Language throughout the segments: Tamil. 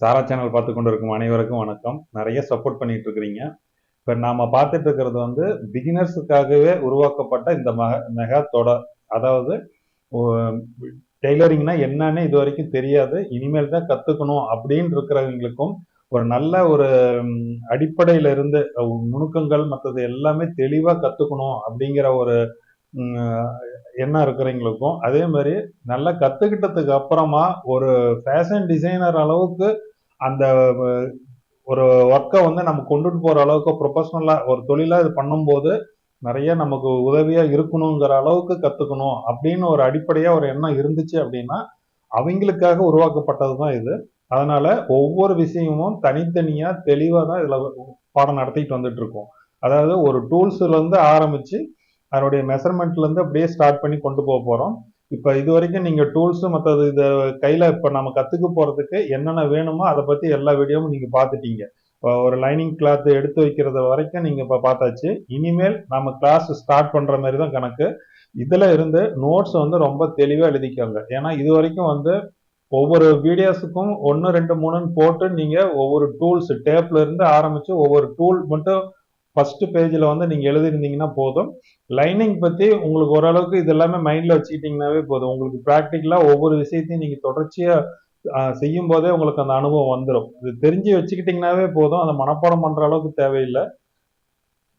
சாரா சேனல் பார்த்து கொண்டு இருக்கும் அனைவருக்கும் வணக்கம். நிறைய சப்போர்ட் பண்ணிட்டு இருக்கிறீங்க. இப்போ நாம பார்த்துட்டு இருக்கிறது வந்து பிகினர்ஸுக்காகவே உருவாக்கப்பட்ட இந்த மெகா தொடர். அதாவது டெய்லரிங்னா என்னன்னு இது வரைக்கும் தெரியாது, இனிமேல் தான் கத்துக்கணும் அப்படின்னு இருக்கிறவங்களுக்கும் ஒரு நல்ல ஒரு அடிப்படையில இருந்து நுணுக்கங்கள் மற்றது எல்லாமே தெளிவா கத்துக்கணும் அப்படிங்கிற ஒரு எண்ணம் இருக்கிறவங்களுக்கும், அதே மாதிரி நல்லா கத்துக்கிட்டதுக்கு அப்புறமா ஒரு ஃபேஷன் டிசைனர் அளவுக்கு அந்த ஒரு ஒர்க்கை வந்து நம்ம கொண்டுட்டு போற அளவுக்கு ப்ரொஃபஷனலா ஒரு தொழிலா இது பண்ணும்போது நிறைய நமக்கு உதவியா இருக்கணுங்கிற அளவுக்கு கத்துக்கணும் அப்படின்னு ஒரு அடிப்படையா ஒரு எண்ணம் இருந்துச்சு அப்படின்னா அவங்களுக்காக உருவாக்கப்பட்டது தான் இது. அதனால ஒவ்வொரு விஷயமும் தனித்தனியா தெளிவா தான் இதுல பாடம் நடத்திட்டு வந்துட்டு இருக்கோம். அதாவது ஒரு டூல்ஸ்ல இருந்து ஆரம்பிச்சு அதனுடைய மெஷர்மெண்ட்ல இருந்து அப்படியே ஸ்டார்ட் பண்ணி கொண்டு போக போறோம். இப்ப இது வரைக்கும் நீங்க டூல்ஸ் மற்றது இத கையில இப்ப நம்ம கத்துக்க போறதுக்கு என்னென்ன வேணுமோ அதை பத்தி எல்லா வீடியோவும் நீங்க பாத்துட்டீங்க. ஒரு லைனிங் கிளாத் எடுத்து வைக்கிறது வரைக்கும் நீங்க இப்ப பார்த்தாச்சு. இனிமேல் நம்ம கிளாஸ் ஸ்டார்ட் பண்ற மாதிரி தான் கணக்கு. இதுல இருந்து நோட்ஸ் வந்து ரொம்ப தெளிவா எழுதிக்கோங்க. ஏன்னா இது வரைக்கும் வந்து ஒவ்வொரு வீடியோஸுக்கும் 1 2 3ன்னு போட்டு நீங்க ஒவ்வொரு டூல்ஸ் டேப்ல இருந்து ஆரம்பிச்சு ஒவ்வொரு டூல் மட்டும் ஃபர்ஸ்ட் பேஜ்ல வந்து நீங்க எழுதிருந்தீங்கன்னா போதும். லைனிங் பத்தி உங்களுக்கு ஓரளவுக்கு இது எல்லாமே மைண்ட்ல வச்சுக்கிட்டீங்கன்னாவே போதும். உங்களுக்கு ப்ராக்டிக்கலா ஒவ்வொரு விஷயத்தையும் நீங்க தொடர்ச்சியா செய்யும் போதே உங்களுக்கு அந்த அனுபவம் வந்துடும். இது தெரிஞ்சு வச்சுக்கிட்டீங்கன்னாவே போதும். அதை மனப்பாடம் பண்ற அளவுக்கு தேவையில்லை.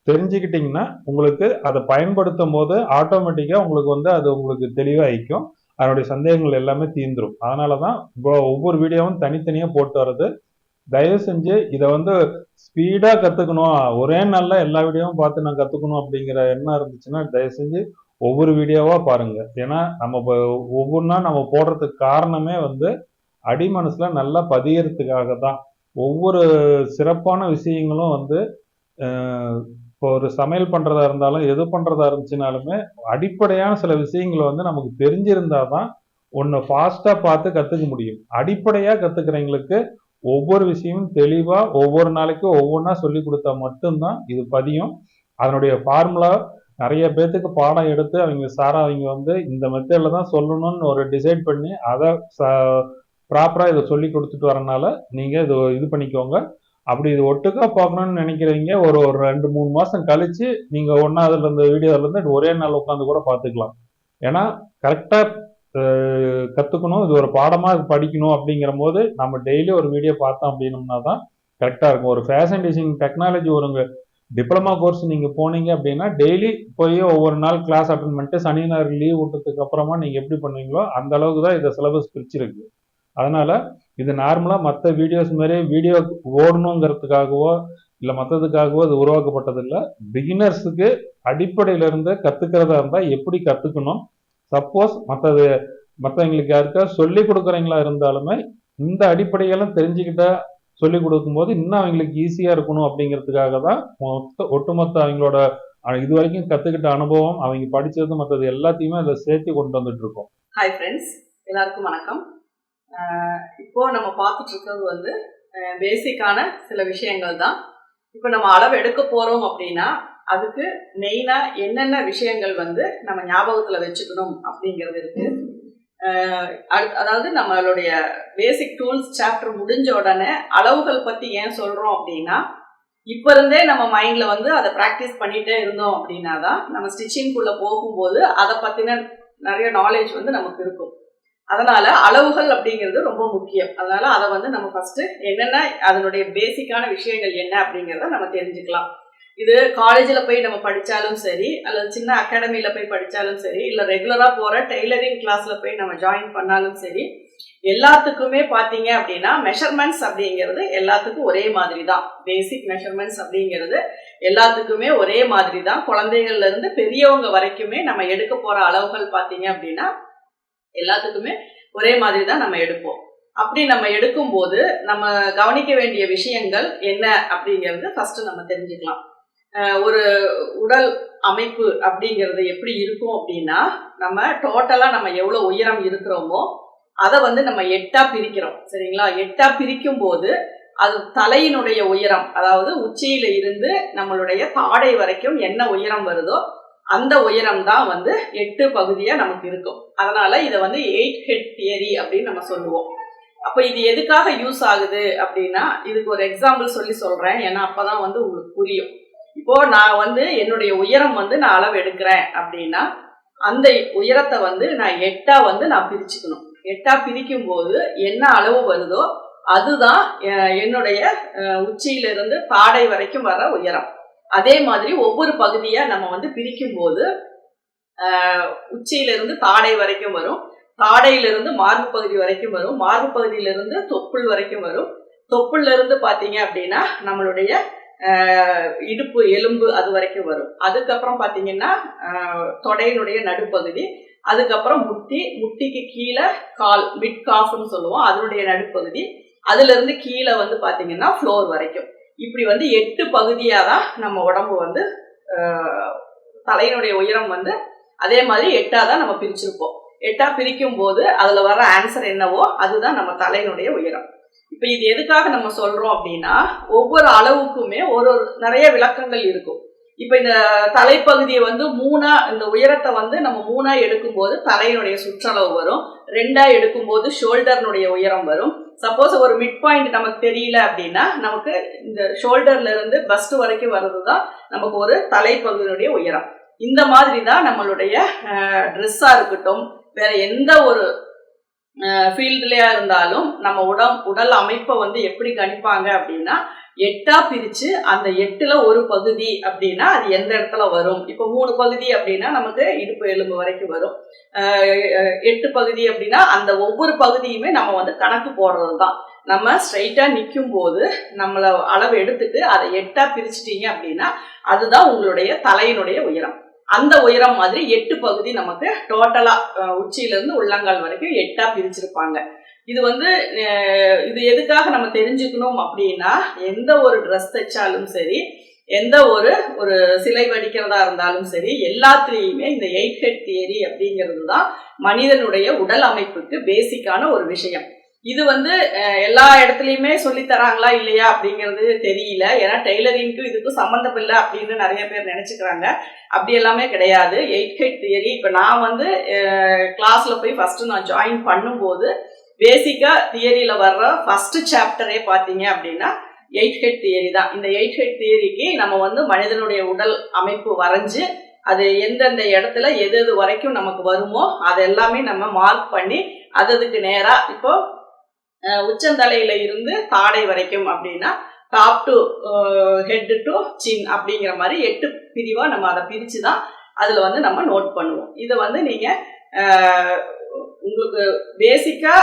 தெரிஞ்சுக்கிட்டீங்கன்னா உங்களுக்கு அதை பயன்படுத்தும் போது ஆட்டோமேட்டிக்கா உங்களுக்கு வந்து அது உங்களுக்கு தெளிவாயிக்கும். அதனுடைய சந்தேகங்கள் எல்லாமே தீர்ந்துடும். அதனாலதான் ஒவ்வொரு வீடியோவும் தனித்தனியா போட்டு வர்றது. தயவு செஞ்சு இதை வந்து ஸ்பீடா கத்துக்கணும், ஒரே நாள்ல எல்லா வீடியோவும் பார்த்து நான் கத்துக்கணும் அப்படிங்கிற எண்ணம் இருந்துச்சுன்னா தயவு செஞ்சு ஒவ்வொரு வீடியோவா பாருங்க. ஏன்னா நம்ம ஒவ்வொன்றா நம்ம போடுறதுக்கு காரணமே வந்து அடிமனசுல நல்லா பதியறதுக்காக தான். ஒவ்வொரு சிறப்பான விஷயங்களும் வந்து இப்போ ஒரு சமையல் பண்றதா இருந்தாலும் எது பண்றதா இருந்துச்சுனாலுமே அடிப்படையான சில விஷயங்களை வந்து நமக்கு தெரிஞ்சிருந்தாதான் ஒன்னு ஃபாஸ்டா பார்த்து கத்துக்க முடியும். அடிப்படையா கத்துக்கிறவங்களுக்கு ஒவ்வொரு விஷயமும் தெளிவா ஒவ்வொரு நாளைக்கும் ஒவ்வொன்றா சொல்லி கொடுத்தா மட்டும்தான் இது பதியும். அதனுடைய ஃபார்முலா நிறைய பேர்த்துக்கு பாடம் எடுத்து அவங்க வந்து இந்த மெத்தட்ல தான் சொல்லணும்னு ஒரு டிசைட் பண்ணி அதை ப்ராப்பரா இதை சொல்லி கொடுத்துட்டு வரனால நீங்க இது பண்ணிக்கோங்க. அப்படி இது ஒட்டுக்கா பார்க்கணும்னு நினைக்கிறீங்க, ஒரு 2-3 மாசம் கழிச்சு நீங்க ஒன்னாவதுல இருந்த வீடியோல இருந்து ஒரே நாள் உட்காந்து கூட பார்த்துக்கலாம். ஏன்னா கரெக்டா கத்துக்கணும், இது ஒரு பாடமா படிக்கணும் அப்படிங்கிற போது நம்ம டெய்லி ஒரு வீடியோ பார்த்தோம் அப்படின்னோம்னா தான் கரெக்டா இருக்கும். ஒரு ஃபேஷன் டிசைனிங் டெக்னாலஜி ஒரு டிப்ளமா கோர்ஸ் நீங்க போனீங்க அப்படின்னா டெய்லி போய் ஒவ்வொரு நாள் கிளாஸ் அட்டன் பண்ணிட்டு சனி ஞாயிறு லீவ் விட்டதுக்கு அப்புறமா நீங்க எப்படி பண்ணுவீங்களோ அந்த அளவுக்கு தான் இதை சிலபஸ் பிரிச்சிருக்கு. அதனால இது நார்மலா மற்ற வீடியோஸ் மாதிரி வீடியோ ஓடணுங்கிறதுக்காகவோ இல்ல மற்றதுக்காகவோ இது உருவாக்கப்பட்டது இல்லை. பிகினர்ஸுக்கு அடிப்படையில இருந்து கத்துக்கிறதா இருந்தா எப்படி கத்துக்கணும், சப்போஸ் மற்றவங்களுக்கு யாருக்கா சொல்லி கொடுக்குறவங்களா இருந்தாலுமே இந்த அடிப்படையெல்லாம் தெரிஞ்சுக்கிட்டா சொல்லி கொடுக்கும்போது இன்னும் அவங்களுக்கு ஈஸியா இருக்கணும் அப்படிங்கிறதுக்காக தான் ஒட்டுமொத்த அவங்களோட இது வரைக்கும் கத்துக்கிட்ட அனுபவம் அவங்க படிச்சது மற்றது எல்லாத்தையுமே அதை சேர்த்து கொண்டு வந்துட்டு இருக்கோம். ஹாய் ஃப்ரெண்ட்ஸ், எல்லாருக்கும் வணக்கம். இப்போ நம்ம பார்த்துட்டு இருக்கிறது வந்து பேசிக்கான சில விஷயங்கள் தான். இப்போ நம்ம அளவு எடுக்க போறோம் அப்படின்னா அதுக்கு மெயினா என்னென்ன விஷயங்கள் வந்து நம்ம ஞாபகத்துல வச்சுக்கணும் அப்படிங்கிறது இருக்கு. அதாவது நம்மளுடைய பேசிக் டூல்ஸ் சாப்டர் முடிஞ்ச உடனே அளவுகள் பத்தி ஏன் சொல்றோம் அப்படின்னா இப்ப இருந்தே நம்ம மைண்ட்ல வந்து அதை பிராக்டிஸ் பண்ணிட்டே இருந்தோம் அப்படின்னா தான் நம்ம ஸ்டிச்சிங்குள்ள போகும்போது அதை பத்தின நிறைய நாலேஜ் வந்து நமக்கு இருக்கும். அதனால அளவுகள் அப்படிங்கிறது ரொம்ப முக்கியம். அதனால அதை வந்து நம்ம ஃபர்ஸ்ட் என்னென்ன அதனுடைய பேசிக்கான விஷயங்கள் என்ன அப்படிங்கிறத நம்ம தெரிஞ்சுக்கலாம். இது காலேஜில் போய் நம்ம படித்தாலும் சரி, அல்லது சின்ன அகாடமியில் போய் படித்தாலும் சரி, இல்லை ரெகுலராக போகிற டெய்லரிங் கிளாஸில் போய் நம்ம ஜாயின் பண்ணாலும் சரி, எல்லாத்துக்குமே பார்த்தீங்க அப்படின்னா மெஷர்மெண்ட்ஸ் அப்படிங்கிறது எல்லாத்துக்கும் ஒரே மாதிரி தான். பேசிக் மெஷர்மெண்ட்ஸ் அப்படிங்கிறது எல்லாத்துக்குமே ஒரே மாதிரி தான். குழந்தைகள்ல இருந்து பெரியவங்க வரைக்குமே நம்ம எடுக்க போகிற அளவுகள் பார்த்தீங்க அப்படின்னா எல்லாத்துக்குமே ஒரே மாதிரி தான் நம்ம எடுப்போம். அப்படி நம்ம எடுக்கும்போது நம்ம கவனிக்க வேண்டிய விஷயங்கள் என்ன அப்படிங்கிறது ஃபர்ஸ்ட் நம்ம தெரிஞ்சுக்கலாம். ஒரு உடல் அமைப்பு அப்படிங்கிறது எப்படி இருக்கும் அப்படின்னா நம்ம டோட்டலா நம்ம எவ்வளவு உயரம் இருக்கிறோமோ அதை வந்து நம்ம 8ஆ பிரிக்கிறோம். சரிங்களா? 8ஆ பிரிக்கும் போது அது தலையினுடைய உயரம், அதாவது உச்சியில இருந்து நம்மளுடைய தாடை வரைக்கும் என்ன உயரம் வருதோ அந்த உயரம் தான் வந்து 8 பகுதியா நமக்கு இருக்கும். அதனால இதை வந்து 8 ஹெட் தியரி அப்படின்னு நம்ம சொல்லுவோம். அப்ப இது எதுக்காக யூஸ் ஆகுது அப்படின்னா, இதுக்கு ஒரு எக்ஸாம்பிள் சொல்றேன், ஏன்னா அப்பதான் வந்து உங்களுக்கு புரியும். இப்போ நான் வந்து என்னுடைய உயரம் வந்து நான் அளவு எடுக்கிறேன் அப்படின்னா, அந்த உயரத்தை வந்து நான் 8ஆ வந்து நான் பிரிச்சுக்கணும். 8ஆ பிரிக்கும் போது என்ன அளவு வருதோ அதுதான் என்னுடைய உச்சியிலிருந்து தாடை வரைக்கும் வர உயரம். அதே மாதிரி ஒவ்வொரு பகுதியா நம்ம வந்து பிரிக்கும் போது உச்சியிலிருந்து தாடை வரைக்கும் வரும், தாடையிலிருந்து மார்பு பகுதி வரைக்கும் வரும், மார்பு பகுதியிலிருந்து தொப்புள் வரைக்கும் வரும், தொப்புள்ல இருந்து பாத்தீங்க அப்படின்னா நம்மளுடைய இடுப்பு எலும்பு அது வரைக்கும் வரும். அதுக்கப்புறம் பாத்தீங்கன்னா தொடையினுடைய நடுப்பகுதி, அதுக்கப்புறம் முட்டிக்கு கீழே கால், மிட் காஃப்னு சொல்லுவோம், அதனுடைய நடுப்பகுதி, அதுல இருந்து கீழே வந்து பாத்தீங்கன்னா ஃப்ளோர் வரைக்கும். இப்படி வந்து 8 பகுதியா தான் நம்ம உடம்பு வந்து தலையினுடைய உயரம் வந்து அதே மாதிரி 8ஆ தான் நம்ம பிரிச்சிருப்போம். 8ஆ பிரிக்கும் போது அதுல வர ஆன்சர் என்னவோ அதுதான் நம்ம தலையினுடைய உயரம். இப்ப இது எதுக்காக நம்ம சொல்றோம் அப்படின்னா, ஒவ்வொரு அளவுக்குமே ஒரு நிறைய விளக்கங்கள் இருக்கும். இப்ப இந்த தலைப்பகுதியை வந்து இந்த உயரத்தை வந்து நம்ம 3ஆ எடுக்கும் போது தலையினுடைய சுற்றளவு வரும், 2ஆ எடுக்கும் போது ஷோல்டர்னுடைய உயரம் வரும். சப்போஸ் ஒரு மிட் பாயிண்ட் நமக்கு தெரியல அப்படின்னா நமக்கு இந்த ஷோல்டர்ல இருந்து பஸ்ட் வரைக்கும் வர்றதுதான் நமக்கு ஒரு தலைப்பகுதியினுடைய உயரம். இந்த மாதிரி தான் நம்மளுடைய ட்ரெஸ்ஸா இருக்கட்டும், வேற எந்த ஒரு ஃபீல்டுலயா இருந்தாலும் நம்ம உடல் அமைப்பை வந்து எப்படி கணிப்பாங்க அப்படின்னா, 8ஆ பிரிச்சு அந்த 8ல ஒரு பகுதி அப்படின்னா அது எந்த இடத்துல வரும். இப்போ 3 பகுதி அப்படின்னா நமக்கு இடுப்பு எலும்பு வரைக்கும் வரும். 8 பகுதி அப்படின்னா அந்த ஒவ்வொரு பகுதியுமே நம்ம வந்து கணக்கு போடுறது தான். நம்ம ஸ்ட்ரைட்டா நிற்கும் போது நம்மள அளவு எடுத்துட்டு அதை 8ஆ பிரிச்சுட்டீங்க அப்படின்னா அதுதான் உங்களுடைய தலையினுடைய உயரம். அந்த உயரம் மாதிரி 8 பகுதி நமக்கு டோட்டலா உச்சியிலிருந்து உள்ளங்கால் வரைக்கும் 8ஆ பிரிச்சிருப்பாங்க. இது வந்து இது எதுக்காக நம்ம தெரிஞ்சுக்கணும் அப்படின்னா, எந்த ஒரு ட்ரெஸ் தைச்சாலும் சரி, எந்த ஒரு சிலை வடிக்கிறதா இருந்தாலும் சரி, எல்லாத்துலேயுமே இந்த 8 ஹெட் தியரி அப்படிங்கிறது தான் மனிதனுடைய உடல் அமைப்புக்கு பேசிக்கான ஒரு விஷயம். இது வந்து எல்லா இடத்துலையுமே சொல்லி தராங்களா இல்லையா அப்படிங்கிறது தெரியல. ஏன்னா டெய்லரிங்க்கும் இதுக்கும் சம்மந்தம் இல்லை அப்படின்னு நிறைய பேர் நினைச்சுக்கிறாங்க. அப்படி எல்லாமே கிடையாது. 8 ஹெட் தியரி இப்போ நான் வந்து கிளாஸ்ல போய் ஃபர்ஸ்ட் நான் ஜாயின் பண்ணும்போது பேசிக்கா தியரியில வர்ற ஃபர்ஸ்ட் சாப்டரே பார்த்தீங்க அப்படின்னா 8 ஹெட் தியரி தான். இந்த 8 ஹெட் தியரிக்கு நம்ம வந்து மனிதனுடைய உடல் அமைப்பு வரைஞ்சு அது எந்தெந்த இடத்துல எது வரைக்கும் நமக்கு வருமோ அது எல்லாமே நம்ம மார்க் பண்ணி அதுக்கு நேரா இப்போ உச்சந்தலையில இருந்து தாடை வரைக்கும் அப்படின்னா டாப் டு ஹெட் டு சின் அப்படிங்கிற மாதிரி 8 பிரிவா நம்ம அதை பிரிச்சு தான் அதுல வந்து நம்ம நோட் பண்ணுவோம். இதை வந்து நீங்க உங்களுக்கு பேசிக்கா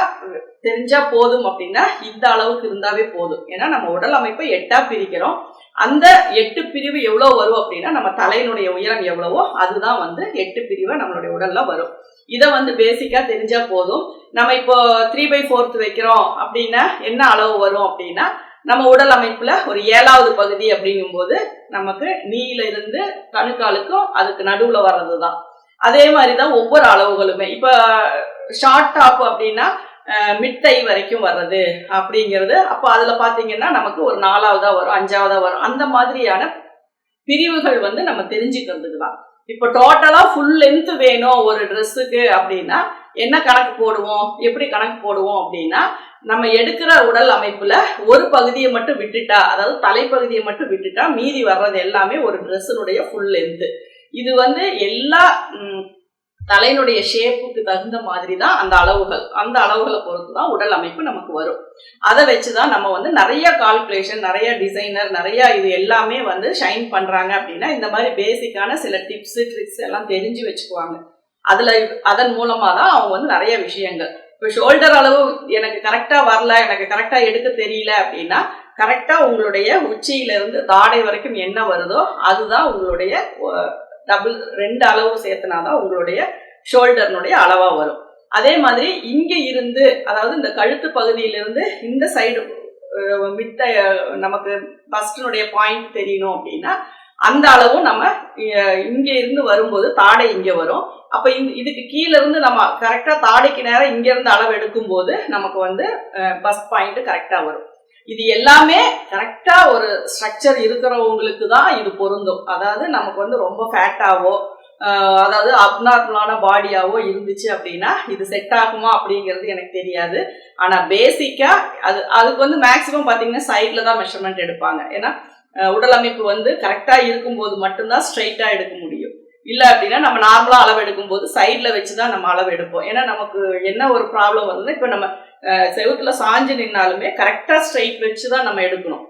தெரிஞ்சா போதும் அப்படின்னா இந்த அளவுக்கு இருந்தாவே போதும். ஏன்னா நம்ம உடல் அமைப்பை 8ஆ பிரிக்கிறோம். அந்த 8 பிரிவு எவ்வளவு வரும் அப்படின்னா நம்ம தலையினுடைய உயரம் எவ்வளவோ அதுதான் வந்து 8 பிரிவை நம்மளுடைய உடல்ல வரும். இதை வந்து பேசிக்கா தெரிஞ்சா போதும். நம்ம இப்போ 3/4 வைக்கிறோம் அப்படின்னா என்ன அளவு வரும் அப்படின்னா, நம்ம உடல் அமைப்புல ஒரு 7ஆவது பகுதி அப்படிங்கும் போது நமக்கு நீல இருந்து கணுக்காலுக்கும் அதுக்கு நடுவுல வர்றதுதான். அதே மாதிரிதான் ஒவ்வொரு அளவுகளுமே. இப்ப ஷார்ட் டாப் அப்படின்னா மிட்டை வரைக்கும் வர்றது அப்படிங்கிறது, அப்போ அதுல பாத்தீங்கன்னா நமக்கு ஒரு 4ஆவதா வரும், 5ஆவதா வரும். அந்த மாதிரியான பிரிவுகள் வந்து நம்ம தெரிஞ்சுக்கிறதுக்கு தான். இப்போ டோட்டலா ஃபுல் லென்த் வேணும் ஒரு ட்ரெஸ்ஸுக்கு அப்படின்னா என்ன கணக்கு போடுவோம், எப்படி கணக்கு போடுவோம் அப்படின்னா, நம்ம எடுக்கிற உடல் அமைப்புல ஒரு பகுதியை மட்டும் விட்டுட்டா, அதாவது தலைப்பகுதியை மட்டும் விட்டுட்டா மீதி வர்றது எல்லாமே ஒரு ட்ரெஸ்ஸினுடைய ஃபுல் லென்த். இது வந்து எல்லா தலையினுடைய ஷேப்புக்கு தகுந்த மாதிரி தான் அந்த அளவுகளை பொறுத்து தான் உடல் அமைப்பு நமக்கு வரும். அதை வச்சுதான் நம்ம வந்து நிறைய கால்குலேஷன், நிறைய டிசைனர், நிறைய இது எல்லாமே வந்து ஷைன் பண்றாங்க அப்படின்னா இந்த மாதிரி பேசிக்கான சில டிப்ஸ் ட்ரிக்ஸ் எல்லாம் தெரிஞ்சு வச்சுக்குவாங்க. அதன் மூலமா தான் அவங்க வந்து நிறைய விஷயங்கள். இப்போ ஷோல்டர் அளவு எனக்கு கரெக்டா வரல, எனக்கு கரெக்டா எடுக்க தெரியல அப்படின்னா கரெக்டா உங்களுடைய உச்சியில இருந்து தாடை வரைக்கும் என்ன வருதோ அதுதான் உங்களுடைய டபுள் 2 அளவு சேர்த்துனாதான் உங்களுடைய ஷோல்டர்னுடைய அளவா வரும். அதே மாதிரி இங்க இருந்து, அதாவது இந்த கழுத்து பகுதியிலிருந்து இந்த சைடு மிட்ட நமக்கு பஸ்டினுடைய பாயிண்ட் தெரியணும் அப்படின்னா அந்த அளவும் நம்ம இங்க இருந்து வரும்போது தாடை இங்க வரும். அப்ப இதுக்கு கீழே இருந்து நம்ம கரெக்டா தாடைக்கு நேரம் இங்க இருந்து அளவு எடுக்கும் போது நமக்கு வந்து பஸ்ட் பாயிண்ட் கரெக்டா வரும். இது எல்லாமே கரெக்டா ஒரு ஸ்ட்ரக்சர் இருக்கிறவங்களுக்கு தான் இது பொருந்தும். அதாவது நமக்கு வந்து ரொம்ப ஃபேட்டாவோ அதாவது அப்நார்மலான பாடியாவோ இருந்துச்சு அப்படின்னா இது செட் ஆகுமா அப்படிங்கிறது எனக்கு தெரியாது. ஆனா பேசிக்கா அதுக்கு வந்து மேக்சிமம் பாத்தீங்கன்னா சைட்ல தான் மெஷர்மெண்ட் எடுப்பாங்க. ஏன்னா உடல் அமைப்பு வந்து கரெக்டா இருக்கும்போது மட்டும்தான் ஸ்ட்ரைட்டா எடுக்க முடியும். இல்ல அப்படின்னா நம்ம நார்மலா அளவு எடுக்கும் போது சைட்ல வச்சுதான் நம்ம அளவு எடுப்போம். ஏன்னா நமக்கு என்ன ஒரு ப்ராப்ளம் வருதுன்னா, இப்ப நம்ம செவுத்துல சாஞ்சு நின்னாலுமே கரெக்டா ஸ்ட்ரைட் வச்சுதான் நம்ம எடுக்கணும்.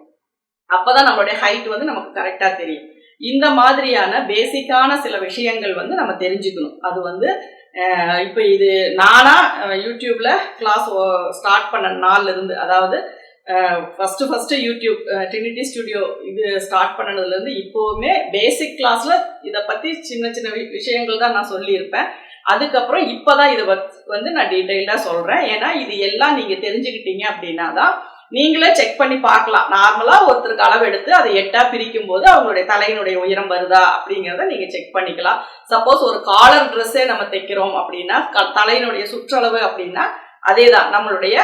அப்பதான் நம்மளுடைய ஹைட் வந்து நமக்கு கரெக்டா தெரியும். இந்த மாதிரியான பேசிக்கான சில விஷயங்கள் வந்து நம்ம தெரிஞ்சுக்கணும். அது வந்து இப்ப இது நானா யூடியூப்ல கிளாஸ் ஸ்டார்ட் பண்ண நாள்ல இருந்து, அதாவது ஃபர்ஸ்ட் யூடியூப் ட்ரினிட்டி ஸ்டுடியோ இது ஸ்டார்ட் பண்ணதுல இருந்து இப்போவுமே பேசிக் கிளாஸ்ல இதை பத்தி சின்ன சின்ன விஷயங்கள் தான் நான் சொல்லியிருப்பேன். அதுக்கப்புறம் இப்பதான் இதை வந்து நான் டீட்டெயில்டா சொல்றேன். ஏன்னா இது எல்லாம் நீங்க தெரிஞ்சுக்கிட்டீங்க அப்படின்னா தான் நீங்களே செக் பண்ணி பார்க்கலாம். நார்மலா ஒருத்தருக்கு அளவு எடுத்து அதை 8ஆ பிரிக்கும் போது அவங்களுடைய தலையினுடைய உயரம் வருதா அப்படிங்கிறத நீங்க செக் பண்ணிக்கலாம். சப்போஸ் ஒரு காலர் ட்ரெஸ்ஸே நம்ம தைக்கிறோம் அப்படின்னா தலையினுடைய சுற்றளவு அப்படின்னா அதேதான் நம்மளுடைய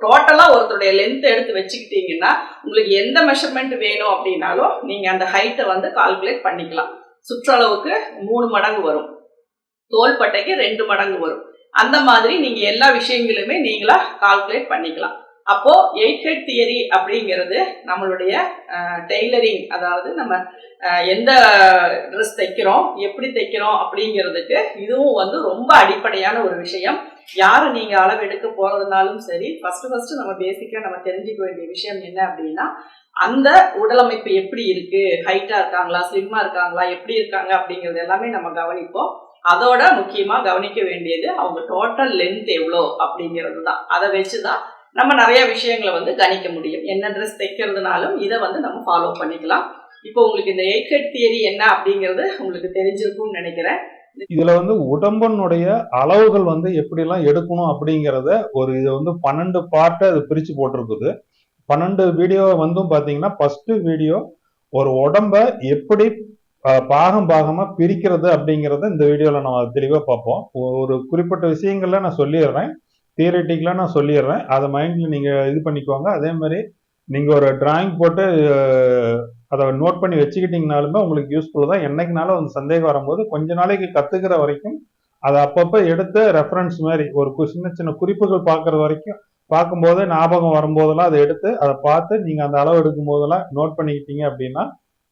டோட்டலா ஒருத்தருடைய லென்த் எடுத்து வச்சுக்கிட்டீங்கன்னா உங்களுக்கு எந்த மெஷர்மெண்ட் வேணும் அப்படின்னாலும் நீங்க அந்த ஹைட்டை வந்து கால்குலேட் பண்ணிக்கலாம். சுற்றளவுக்கு 3 மடங்கு வரும், தோள்பட்டைக்கு 2 மடங்கு வரும். அந்த மாதிரி நீங்க எல்லா விஷயங்களுமே நீங்களா கால்குலேட் பண்ணிக்கலாம். அப்போ 8 ஹெட் தியரி அப்படிங்கிறது நம்மளுடைய டெய்லரிங், அதாவது நம்ம எந்த ட்ரெஸ் தைக்கிறோம் எப்படி தைக்கிறோம் அப்படிங்கிறதுக்கு இதுவும் வந்து ரொம்ப அடிப்படையான ஒரு விஷயம். யாரு நீங்க அளவு எடுக்க போறதுனாலும் சரி, ஃபர்ஸ்ட் நம்ம பேசிக்கா நம்ம தெரிஞ்சுக்க வேண்டிய விஷயம் என்ன அப்படின்னா, அந்த உடலமைப்பு எப்படி இருக்கு, ஹைட்டா இருக்காங்களா, ஸ்லிம்மா இருக்காங்களா, எப்படி இருக்காங்க அப்படிங்கிறது எல்லாமே நம்ம கவனிப்போம். அதோட முக்கியமா கவனிக்க வேண்டியது அவங்க டோட்டல் லென்த் எவ்வளோ அப்படிங்கிறது தான். அதை வச்சுதான் நம்ம நிறைய விஷயங்களை வந்து கணிக்க முடியும். என்ன ட்ரெஸ் தைக்கிறதுனாலும் இதை வந்து நம்ம ஃபாலோ பண்ணிக்கலாம். இப்போ உங்களுக்கு இந்த 8 ஹெட் தியரி என்ன அப்படிங்கிறது உங்களுக்கு தெரிஞ்சிருக்கும்னு நினைக்கிறேன். இதுல வந்து உடம்பனுடைய அளவுகள் வந்து எப்படி எல்லாம் எடுக்கணும் அப்படிங்கறத ஒரு இது வந்து 12 பார்ட்டா அது பிரிச்சு போட்டிருக்குது. 12 வீடியோ வந்து பாத்தீங்கன்னா ஃபர்ஸ்ட் வீடியோ ஒரு உடம்ப எப்படி பாகமா பிரிக்கிறது அப்படிங்கறத இந்த வீடியோல நம்ம தெளிவா பார்ப்போம். ஒரு குறிப்பிட்ட விஷயங்கள்ல நான் சொல்லிடுறேன், தியரிட்டிக்கலா நான் சொல்லிடுறேன். அதை மைண்ட்ல நீங்க இது பண்ணிக்கோங்க. அதே மாதிரி நீங்க ஒரு டிராயிங் போட்டு அதை நோட் பண்ணி வச்சுக்கிட்டீங்கனாலுமே உங்களுக்கு யூஸ்ஃபுல் தான். என்னைக்குனாலும் வந்து சந்தேகம் வரும்போது கொஞ்ச நாளைக்கு கத்துக்கிற வரைக்கும் அதை அப்பப்போ எடுத்து ரெஃபரன்ஸ் மாதிரி ஒரு சின்ன சின்ன குறிப்புகள் பார்க்கறது வரைக்கும் பார்க்கும்போது ஞாபகம் வரும்போதெல்லாம் அதை எடுத்து அதை பார்த்து நீங்க அந்த அளவு எடுக்கும் போதெல்லாம் நோட் பண்ணிக்கிட்டீங்க அப்படின்னா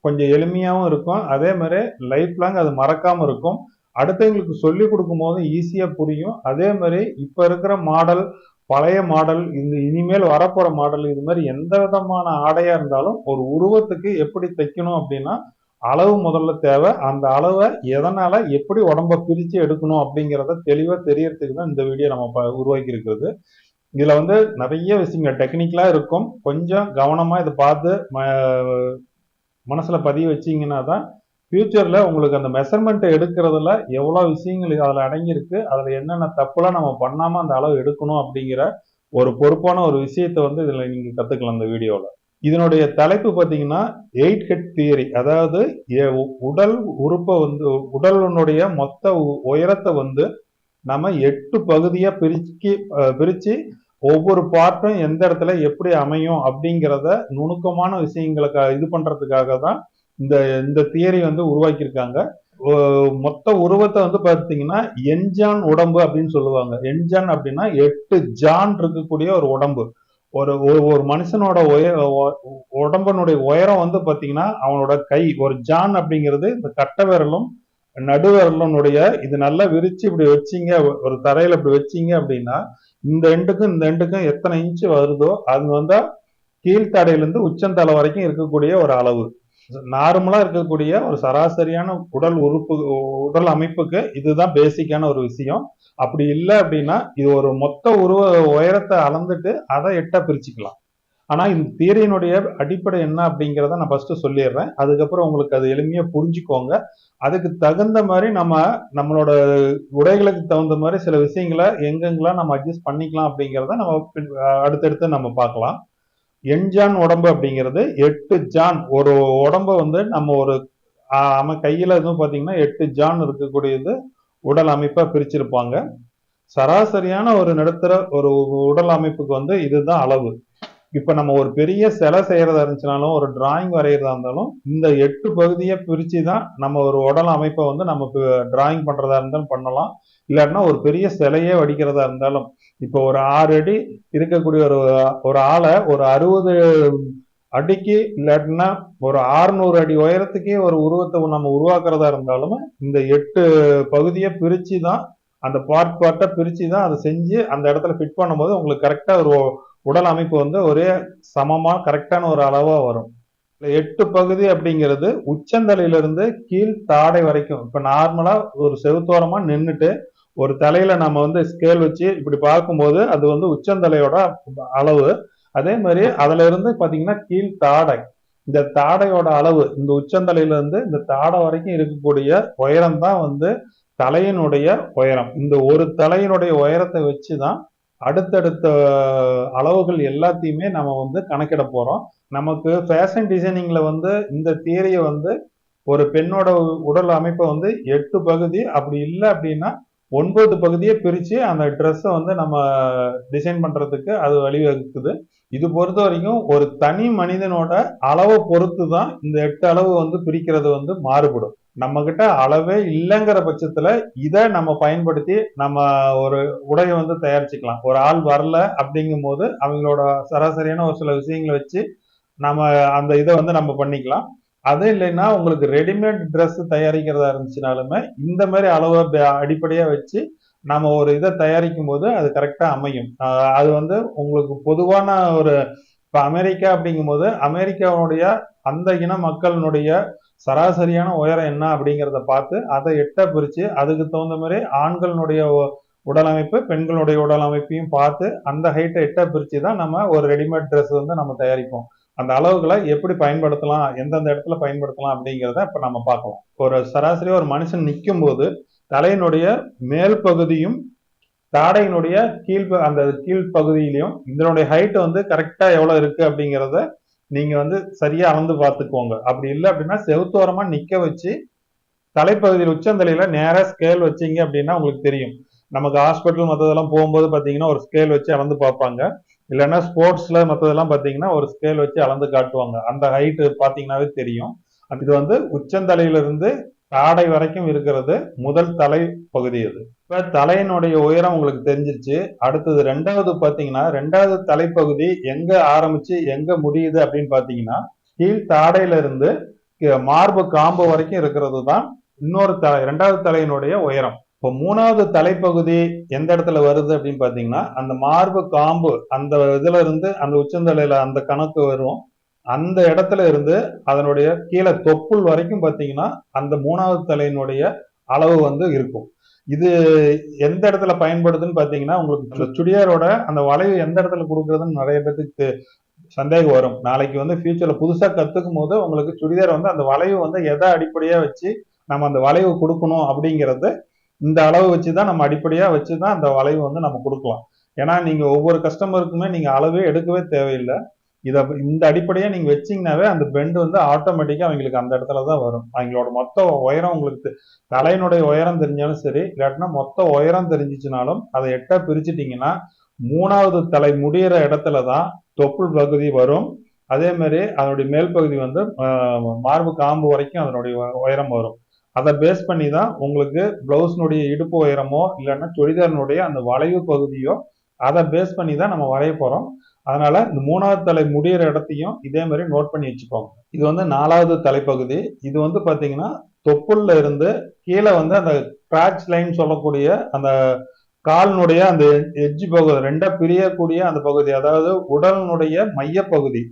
கொஞ்சம் எளிமையாகவும் இருக்கும். அதே மாதிரி லைஃப் லாங் அது மறக்காம இருக்கும். அடுத்தவங்களுக்கு சொல்லி கொடுக்கும் போது ஈஸியா புரியும். அதே மாதிரி இப்ப இருக்கிற மாடல், பழைய மாடல், இந்த இனிமேல் வரப்போற மாடல், இது மாதிரி எந்த விதமான ஆடையா இருந்தாலும் ஒரு உருவத்துக்கு எப்படி தைக்கணும் அப்படின்னா அளவு முதல்ல தேவை. அந்த அளவை எதனால எப்படி உடம்ப பிரிச்சு எடுக்கணும் அப்படிங்கிறத தெளிவா தெரியறதுக்கு தான் இந்த வீடியோ நம்ம உருவாக்கி இருக்கிறது. இதுல வந்து நிறைய விஷயங்கள் டெக்னிக்கலா இருக்கும். கொஞ்சம் கவனமா இதை பார்த்து மனசுல பதிய வச்சீங்கன்னா தான் ஃபியூச்சர்ல உங்களுக்கு அந்த மெஷர்மெண்ட் எடுக்கிறதுல எவ்வளவு விஷயங்கள் அதுல அடங்கியிருக்கு, அதுல என்னென்ன தப்புலாம் நம்ம பண்ணாம அந்த அளவு எடுக்கணும் அப்படிங்கிற ஒரு பொறுப்பான ஒரு விஷயத்தை வந்து இதுல நீங்க கத்துக்கலாம் இந்த வீடியோல. இதனுடைய தலைப்பு பாத்தீங்கன்னா 8 ஹெட் தியரி. அதாவது உடல் உறுப்பை வந்து உடலுடைய மொத்த உயரத்தை வந்து நம்ம 8 பகுதியா பிரிச்சு ஒவ்வொரு பார்ட்டும் எந்த இடத்துல எப்படி அமையும் அப்படிங்கிறத நுணுக்கமான விஷயங்களுக்கு இது பண்றதுக்காக தான் இந்த தியரி வந்து உருவாக்கியிருக்காங்க. மொத்த உருவத்தை வந்து பாத்தீங்கன்னா என்ஜான் உடம்பு அப்படின்னு சொல்லுவாங்க. என்ஜான் அப்படின்னா 8 ஜான் இருக்கக்கூடிய ஒரு உடம்பு. ஒரு மனுஷனோட உடம்பனுடைய உயரம் வந்து பாத்தீங்கன்னா அவனோட கை ஒரு ஜான் அப்படிங்கிறது இந்த கட்டை விரலும் நடுவிரலனுடைய இது நல்லா விரிச்சு இப்படி வச்சீங்க, ஒரு தரையில இப்படி வச்சீங்க அப்படின்னா இந்த எண்டுக்கும் எத்தனை இன்ச்சு வருதோ அது வந்தா கீழ்த்தடையிலிருந்து உச்சந்தலை வரைக்கும் இருக்கக்கூடிய ஒரு அளவு. நார்மலா இருக்கக்கூடிய ஒரு சராசரியான உடல் அமைப்புக்கு இதுதான் பேசிக்கான ஒரு விஷயம். அப்படி இல்லை அப்படின்னா இது ஒரு மொத்த உயரத்தை அளந்துட்டு அதை 8ஆ பிரிச்சுக்கலாம். ஆனா இந்த தியரியினுடைய அடிப்படை என்ன அப்படிங்கிறத நான் ஃபர்ஸ்ட் சொல்லிடுறேன். அதுக்கப்புறம் உங்களுக்கு அது எளிமையா புரிஞ்சுக்கோங்க. அதுக்கு தகுந்த மாதிரி நம்மளோட உடைகளுக்கு தகுந்த மாதிரி சில விஷயங்களை எங்கெங்கெல்லாம் நம்ம அட்ஜஸ்ட் பண்ணிக்கலாம் அப்படிங்கிறத நம்ம அடுத்தடுத்து நம்ம பார்க்கலாம். எண்ஜான் உடம்பு அப்படிங்கிறது 8 ஜான் ஒரு உடம்ப வந்து நம்ம கையில எதுவும் பாத்தீங்கன்னா 8 ஜான் இருக்கக்கூடியது உடல் அமைப்பா பிரிச்சிருப்பாங்க. சராசரியான ஒரு நடுத்தர ஒரு உடல் அமைப்புக்கு வந்து இதுதான் அளவு. இப்ப நம்ம ஒரு பெரிய சிலை செய்யறதா இருந்துச்சுனாலும் ஒரு டிராயிங் வரைகிறதா இருந்தாலும் இந்த 8 பகுதியை பிரிச்சு தான் நம்ம ஒரு உடல் அமைப்பை வந்து நமக்கு டிராயிங் பண்றதா இருந்தாலும் பண்ணலாம். இல்லாட்டினா ஒரு பெரிய சிலையே வடிக்கிறதா இருந்தாலும் இப்போ ஒரு 6 அடி இருக்கக்கூடிய ஒரு ஒரு ஆளை ஒரு 60 அடிக்கு இல்லாட்டினா ஒரு 600 அடி உயரத்துக்கே ஒரு உருவத்தை நம்ம உருவாக்குறதா இருந்தாலும் இந்த 8 பகுதியை பிரிச்சு தான் அந்த பார்ட்டா பிரிச்சு தான் அதை செஞ்சு அந்த இடத்துல ஃபிட் பண்ணும்போது உங்களுக்கு கரெக்டா ஒரு உடல் அமைப்பு வந்து ஒரே சமமா கரெக்டான ஒரு அளவா வரும். 8 பகுதி அப்படிங்கிறது உச்சந்தலையிலிருந்து கீழ் தாடை வரைக்கும். இப்ப நார்மலா ஒரு செவுத்தோரமா நின்னுட்டு ஒரு தலையில நம்ம வந்து ஸ்கேல் வச்சு இப்படி பார்க்கும்போது அது வந்து உச்சந்தலையோட அளவு. அதே மாதிரி அதுல இருந்து பாத்தீங்கன்னா கீழ் தாடை, இந்த தாடையோட அளவு, இந்த உச்சந்தலையில இருந்து இந்த தாடை வரைக்கும் இருக்கக்கூடிய உயரம் தான் வந்து தலையினுடைய உயரம். இந்த ஒரு தலையினுடைய உயரத்தை வச்சுதான் அடுத்தடுத்த அளவுகள் எல்லாத்தையுமே நம்ம வந்து கணக்கிட போறோம். நமக்கு ஃபேஷன் டிசைனிங்ல வந்து இந்த தியரியை வந்து ஒரு பெண்ணோட உடல் அமைப்பை வந்து 8 பகுதி, அப்படி இல்லை அப்படின்னா 9 பகுதியை பிரிச்சு அந்த ட்ரெஸ்ஸை வந்து நம்ம டிசைன் பண்றதுக்கு அது வழிவகுக்குது. இது பொறுத்த வரைக்கும் ஒரு தனி மனிதனோட அளவை பொறுத்து தான் இந்த 8 அளவு வந்து பிரிக்கிறது வந்து மாறுபடும். நம்ம கிட்ட அளவே இல்லைங்கிற பட்சத்துல இதை நம்ம பயன்படுத்தி நம்ம ஒரு உடையை வந்து தயாரிச்சுக்கலாம். ஒரு ஆள் வரல அப்படிங்கும் போது அவங்களோட சராசரியான ஒரு சில விஷயங்களை வச்சு நம்ம அந்த இதை வந்து நம்ம பண்ணிக்கலாம். அது இல்லைன்னா உங்களுக்கு ரெடிமேட் ட்ரெஸ் தயாரிக்கிறதா இருந்துச்சுனாலுமே இந்த மாதிரி அளவை அடிப்படையா வச்சு நம்ம ஒரு இதை தயாரிக்கும் போது அது கரெக்டா அமையும். அது வந்து உங்களுக்கு பொதுவான ஒரு இப்ப அமெரிக்கா அப்படிங்கும் போது அமெரிக்காவுடைய அந்த இன மக்களினுடைய சராசரியான உயரம் என்ன அப்படிங்கிறத பார்த்து அதை 8 பிரிச்சு அதுக்கு தகுந்த மாதிரி ஆண்களுடைய உடல் அமைப்பு பெண்களுடைய உடல் அமைப்பையும் பார்த்து அந்த ஹைட்டை 8 பிரிச்சு தான் நம்ம ஒரு ரெடிமேட் ட்ரெஸ் வந்து நம்ம தயாரிப்போம். அந்த அளவுகளை எப்படி பயன்படுத்தலாம், எந்தெந்த இடத்துல பயன்படுத்தலாம் அப்படிங்கிறத இப்ப நம்ம பார்க்கலாம். ஒரு சராசரி ஒரு மனுஷன் நிற்கும் போது தலையினுடைய மேல் பகுதியும் தாடையினுடைய அந்த கீழ் பகுதியிலையும் இதனுடைய ஹைட் வந்து கரெக்டா எவ்வளவு இருக்கு அப்படிங்கிறத நீங்க வந்து சரியா அளந்து பார்த்துக்கோங்க. அப்படி இல்லை அப்படின்னா செவுத்தோரமா நிக்க வச்சு தலைப்பகுதியில் உச்சந்தலையில நேரா ஸ்கேல் வச்சீங்க அப்படின்னா உங்களுக்கு தெரியும். நமக்கு ஹாஸ்பிட்டல் மற்றதெல்லாம் போகும்போது பாத்தீங்கன்னா ஒரு ஸ்கேல் வச்சு அளந்து பார்ப்பாங்க. இல்லைன்னா ஸ்போர்ட்ஸ்ல மற்றதெல்லாம் பாத்தீங்கன்னா ஒரு ஸ்கேல் வச்சு அளந்து காட்டுவாங்க. அந்த ஹைட் பாத்தீங்கன்னாவே தெரியும். இது வந்து உச்சந்தலையிலிருந்து தாடை வரைக்கும் இருக்கிறது முதல் தலை பகுதி. அது இப்ப தலையினுடைய உயரம் உங்களுக்கு தெரிஞ்சிருச்சு. அடுத்தது ரெண்டாவது பாத்தீங்கன்னா ரெண்டாவது தலைப்பகுதி எங்க ஆரம்பிச்சு எங்க முடியுது அப்படின்னு பாத்தீங்கன்னா கீழ் தாடையில இருந்து மார்பு காம்பு வரைக்கும் இருக்கிறது தான் இன்னொரு தலை, ரெண்டாவது தலையினுடைய உயரம். இப்போ மூணாவது தலைப்பகுதி எந்த இடத்துல வருது அப்படின்னு பாத்தீங்கன்னா அந்த மார்பு காம்பு அந்த இதுல இருந்து அந்த உச்சந்தலையில அந்த கணக்கு வரும். அந்த இடத்துல இருந்து அதனுடைய கீழே தொப்புள் வரைக்கும் பாத்தீங்கன்னா அந்த மூணாவது தலையினுடைய அளவு வந்து இருக்கும். இது எந்த இடத்துல பயன்படுதுன்னு பாத்தீங்கன்னா உங்களுக்கு அந்த சுடியாரோட அந்த வளைவு எந்த இடத்துல கொடுக்கறதுன்னு நிறைய பேருக்கு சந்தேகம் வரும். நாளைக்கு வந்து ஃபியூச்சர்ல புதுசா கத்துக்கும் போது உங்களுக்கு சுடிதார் வந்து அந்த வளைவு வந்து எதை அடிப்படையா வச்சு நம்ம அந்த வளைவு கொடுக்கணும் அப்படிங்கறது இந்த அளவு வச்சுதான் நம்ம அடிப்படையா வச்சுதான் அந்த வளைவு வந்து நம்ம கொடுக்கலாம். ஏன்னா நீங்க ஒவ்வொரு கஸ்டமருக்குமே நீங்க அளவே எடுக்கவே தேவையில்லை. இந்த அடிப்படையா நீங்க வச்சீங்கன்னாவே அந்த பெண்ட் வந்து ஆட்டோமேட்டிக்கா அவங்களுக்கு அந்த இடத்துலதான் வரும். அவங்களோட மொத்த உயரம் உங்களுக்கு தலையினுடைய உயரம் தெரிஞ்சாலும் சரி, இல்லாட்டினா மொத்த உயரம் தெரிஞ்சிச்சுனாலும் அதை 8 பிரிச்சுட்டீங்கன்னா மூணாவது தலை முடிகிற இடத்துலதான் தொப்புள் பகுதி வரும். அதே மாதிரி அதனுடைய மேல் பகுதி வந்து மார்பு காம்பு வரைக்கும் அதனுடைய உயரம் வரும். அதை பேஸ் பண்ணி தான் உங்களுக்கு பிளவுஸ்னுடைய இடுப்பு உயரமோ இல்லைன்னா சுடிதாரினுடைய அந்த வளைவு பகுதியோ அதை பேஸ் பண்ணி தான் நம்ம வரைய போறோம். அதனால இந்த மூணாவது தலை முடிகிற இடத்தையும் இதே மாதிரி நோட் பண்ணி வச்சுக்கோங்க. இது வந்து 4வது தலைப்பகுதி. இது வந்து பாத்தீங்கன்னா தொப்புள்ல இருந்து கீழே வந்து அந்த கிராச் லைன் சொல்லக்கூடிய அந்த காலினுடைய அந்த எட்ஜ் பகுதி ரெண்டா பிரியக்கூடிய அந்த பகுதி, அதாவது உடலினுடைய மைய பகுதி.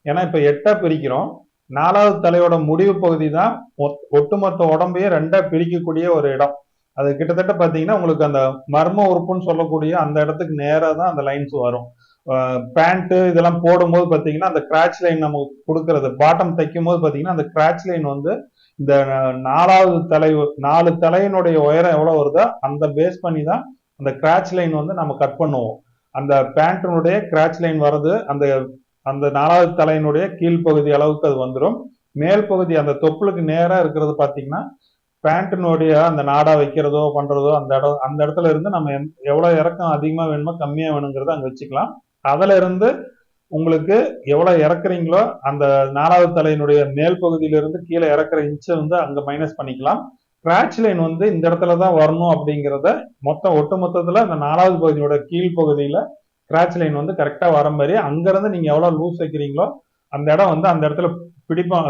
ஏன்னா இப்ப 8 பிரிக்கிறோம். 4வது தலையோட முடிவு பகுதி தான் ஒட்டுமொத்த உடம்பையே ரெண்டா பிரிக்கக்கூடிய ஒரு இடம். அது கிட்டத்தட்ட பாத்தீங்கன்னா உங்களுக்கு அந்த மர்ம உறுப்புன்னு சொல்லக்கூடிய அந்த இடத்துக்கு நேரா தான் அந்த லைன்ஸ் வரும். பேண்ட் இதெல்லாம் போடும்போது பாத்தீங்கன்னா அந்த கிராச் லைன் நம்ம கொடுக்கறது பாட்டம் தைக்கும் போது பாத்தீங்கன்னா அந்த கிராச் லைன் வந்து இந்த 4வது தலை 4 தலையினுடைய உயரம் எவ்வளவு வருதோ அந்த பேஸ் பண்ணி தான் அந்த கிராச் லைன் வந்து நம்ம கட் பண்ணுவோம். அந்த பேண்டினுடைய கிராச் லைன் வர்றது அந்த அந்த 4வது தலையினுடைய கீழ்ப்பகுதி அளவுக்கு அது வந்துடும். மேல் பகுதி அந்த தொப்புளுக்கு நேரா இருக்கிறது பாத்தீங்கன்னா பேண்டினுடைய அந்த நாடா வைக்கிறதோ பண்றதோ அந்த இடத்துல இருந்து நம்ம எவ்வளவு இறக்கம் அதிகமா வேணுமோ கம்மியா வேணுங்கிறத அங்க வச்சுக்கலாம். அதுல இருந்து உங்களுக்கு எவ்வளவு இறக்குறீங்களோ அந்த 4வது தலையினுடைய மேல் பகுதியிலிருந்து கீழே இறக்குற இன்ச்சை வந்து அங்க மைனஸ் பண்ணிக்கலாம். கிராச் லைன் வந்து இந்த இடத்துல தான் வரணும் அப்படிங்கிறத ஒட்டு மொத்தத்துல அந்த 4வது பகுதியோட கீழ் பகுதியில கிராச் லைன் வந்து கரெக்டா வர மாதிரி அங்கிருந்து நீங்க எவ்வளவு லூஸ் வைக்கிறீங்களோ அந்த இடம் வந்து அந்த இடத்துல பிடிப்போம்.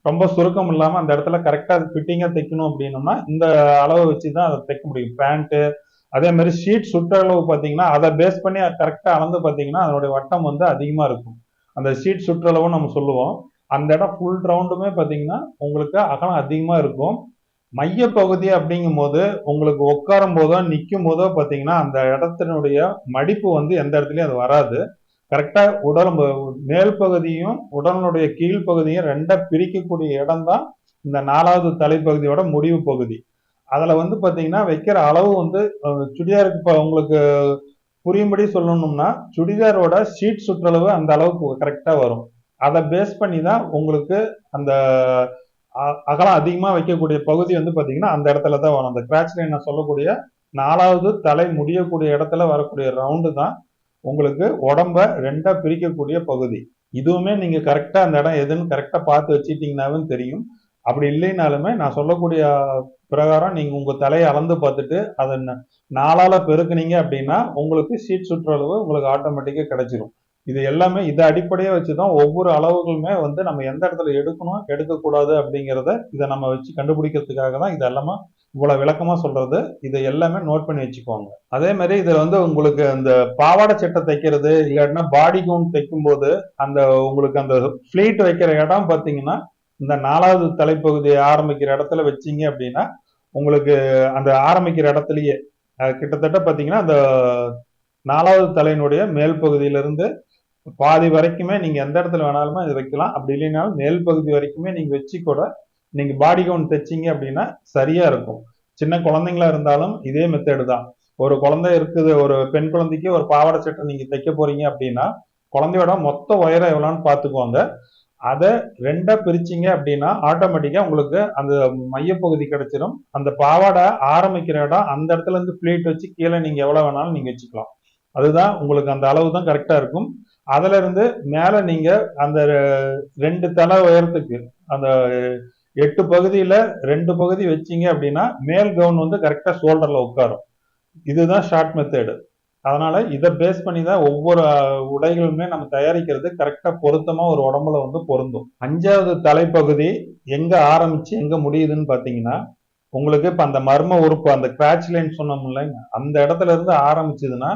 ரொம்ப சுருக்கம் இல்லாம அந்த இடத்துல கரெக்டா ஃபிட்டிங்கா தைக்கணும் அப்படின்னோம்னா இந்த அளவை வச்சுதான் அதை தைக்க முடியும். பேண்ட் அதே மாதிரி ஷீட் சுற்றளவு பாத்தீங்கன்னா அதை பேஸ் பண்ணி கரெக்டா அளந்து பாத்தீங்கன்னா அதனுடைய வட்டம் வந்து அதிகமா இருக்கும். அந்த ஷீட் சுற்றளவு நம்ம சொல்லுவோம். அந்த இடம் ஃபுல் ரவுண்டுமே பாத்தீங்கன்னா உங்களுக்கு அகலம் அதிகமா இருக்கும். மைய பகுதி அப்படிங்கும் போது உங்களுக்கு உட்காரும் போதோ நிற்கும் போதோ பாத்தீங்கன்னா அந்த இடத்தினுடைய மடிப்பு வந்து எந்த இடத்துலயும் அது வராது. கரெக்டா உடல் மேல் பகுதியும் உடலுடைய கீழ்ப்பகுதியும் ரெண்டா பிரிக்கக்கூடிய இடம் தான் இந்த 4வது தலைப்பகுதியோட முடிவு பகுதி. அதுல வந்து பாத்தீங்கன்னா வைக்கிற அளவு வந்து சுடிதாருக்கு இப்ப உங்களுக்கு புரியும்படி சொல்லணும்னா சுடிதாரோட ஷீட் சுற்றளவு அந்த அளவுக்கு கரெக்டா வரும். அதை பேஸ் பண்ணி தான் உங்களுக்கு அந்த அகலம் அதிகமா வைக்கக்கூடிய பகுதி வந்து பாத்தீங்கன்னா அந்த இடத்துல தான் வரும். அந்த கிராச் லைன் சொல்லக்கூடிய 4வது தலை முடியக்கூடிய இடத்துல வரக்கூடிய ரவுண்டு தான் உங்களுக்கு உடம்ப ரெண்டா பிரிக்கக்கூடிய பகுதி. இதுவுமே நீங்க கரெக்டா அந்த இடம் எதுன்னு கரெக்டா பார்த்து வச்சுட்டீங்கன்னாவே தெரியும். அப்படி இல்லைனாலுமே நான் சொல்லக்கூடிய பிரகாரம் நீங்க உங்க தலையை அளந்து பார்த்துட்டு அதை 4ஆல பெருக்குனீங்க அப்படின்னா உங்களுக்கு ஷீட் சுற்றளவு உங்களுக்கு ஆட்டோமேட்டிக்கா கிடைச்சிரும். இது எல்லாமே இதை அடிப்படையா வச்சுதான் ஒவ்வொரு அளவுகளுமே வந்து நம்ம எந்த இடத்துல எடுக்கணும் எடுக்கக்கூடாது அப்படிங்கிறத இதை நம்ம வச்சு கண்டுபிடிக்கிறதுக்காக தான் இது எல்லாமே இவ்வளவு விளக்கமா சொல்றது. இதை எல்லாமே நோட் பண்ணி வச்சுக்கோங்க. அதே மாதிரி இதுல வந்து உங்களுக்கு அந்த பாவாடை சட்டை தைக்கிறது இல்லாட்டினா பாடி கவுன் தைக்கும் போது அந்த உங்களுக்கு அந்த ஃபிளீட் வைக்கிற இடம் பாத்தீங்கன்னா இந்த 4வது தலைப்பகுதியை ஆரம்பிக்கிற இடத்துல வச்சீங்க அப்படின்னா உங்களுக்கு அந்த ஆரம்பிக்கிற இடத்துலயே கிட்டத்தட்ட பாத்தீங்கன்னா அந்த 4வது தலையினுடைய மேல் பகுதியிலிருந்து பாதி வரைக்குமே நீங்க எந்த இடத்துல வேணாலுமே இது வைக்கலாம். அப்படி இல்லைனாலும் மேல் பகுதி வரைக்குமே நீங்க வச்சு கூட நீங்க பாடி கவுன் தைச்சீங்க அப்படின்னா சரியா இருக்கும். சின்ன குழந்தைங்களா இருந்தாலும் இதே மெத்தேடு தான். ஒரு குழந்தை இருக்குது, ஒரு பெண் குழந்தைக்கு ஒரு பாவாடை சட்டை நீங்க தைக்க போறீங்க அப்படின்னா குழந்தையோட மொத்த உயரம் எவ்வளோன்னு பாத்துக்குவாங்க. அதை ரெண்டா பிரிச்சிங்க அப்படின்னா ஆட்டோமேட்டிக்கா உங்களுக்கு அந்த மையப்பகுதி கிடைச்சிடும். அந்த பாவாடை ஆரம்பிக்கிற இடம் அந்த இடத்துல இருந்து பிளேட் வச்சு கீழே நீங்க எவ்வளவு வேணாலும் நீங்க வச்சுக்கலாம். அதுதான் உங்களுக்கு அந்த அளவு தான் கரெக்டா இருக்கும். அதுல இருந்து மேல நீங்க அந்த 2 தலை உயரத்துக்கு அந்த 8 பகுதியில 2 பகுதி வச்சீங்க அப்படின்னா மேல் கவுன் வந்து கரெக்டா ஷோல்டர்ல உட்காரும். இதுதான் ஷார்ட் மெத்தேடு. அதனால இதை பேஸ் பண்ணி தான் ஒவ்வொரு உடைகளுமே நம்ம தயாரிக்கிறது கரெக்டா பொருத்தமா ஒரு உடம்புல வந்து பொருந்தும். 5வது தலைப்பகுதி எங்க ஆரம்பிச்சு எங்க முடியுதுன்னு பாத்தீங்கன்னா உங்களுக்கு இப்ப அந்த மர்ம உறுப்பு அந்த கிராச் லைன் சொன்னோம் இல்லைங்க, அந்த இடத்துல இருந்து ஆரம்பிச்சதுன்னா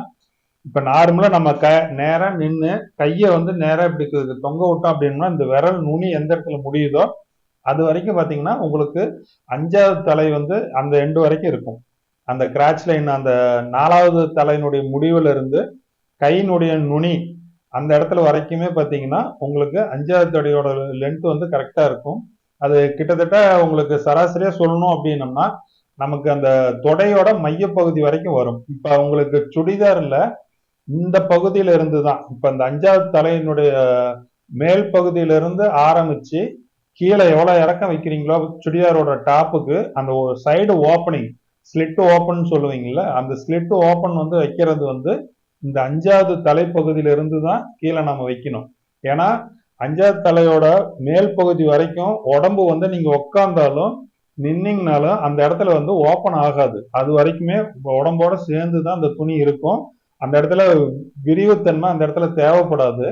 இப்ப நார்மலா நம்ம நேரா நின்று கைய வந்து நேரா இப்படி தொங்க விட்டோம் அப்படின்னா இந்த விரல் நுனி எந்த இடத்துல முடியுதோ அது வரைக்கும் பாத்தீங்கன்னா உங்களுக்கு 5வது தலை வந்து அந்த எண்டு வரைக்கும் இருக்கும். அந்த கிராச் லைன் அந்த 4வது தலையினுடைய முடிவுல இருந்து கையினுடைய நுனி அந்த இடத்துல வரைக்குமே பாத்தீங்கன்னா உங்களுக்கு 5வது தடையோட லென்த் வந்து கரெக்டா இருக்கும். அது கிட்டத்தட்ட உங்களுக்கு சராசரியா சொல்லணும் அப்படின்னம்னா நமக்கு அந்த தொடையோட மையப்பகுதி வரைக்கும் வரும். இப்ப உங்களுக்கு சுடிதார்ல இந்த பகுதியில இருந்து தான் இப்ப இந்த 5வது தலையினுடைய மேல் பகுதியில இருந்து ஆரம்பிச்சு கீழே எவ்வளவு இறக்கம் வைக்கிறீங்களோ சுடிதாரோட டாப்புக்கு அந்த சைடு ஓப்பனிங் ஸ்லிட் ஓப்பன் சொல்லுவீங்கல்ல, அந்த ஸ்லிட் ஓப்பன் வந்து வைக்கிறது வந்து இந்த 5வது தலைப்பகுதியில இருந்து தான் கீழே நம்ம வைக்கணும். ஏன்னா 5வது தலையோட மேல் பகுதி வரைக்கும் உடம்பு வந்து நீங்க உட்கார்ந்தாலும் நின்னீங்கனாலும் அந்த இடத்துல வந்து ஓப்பன் ஆகாது. அது வரைக்குமே உடம்போட சேர்ந்துதான் அந்த துணி இருக்கும். அந்த இடத்துல விரிவுத்தன்மை அந்த இடத்துல தேவைப்படாது.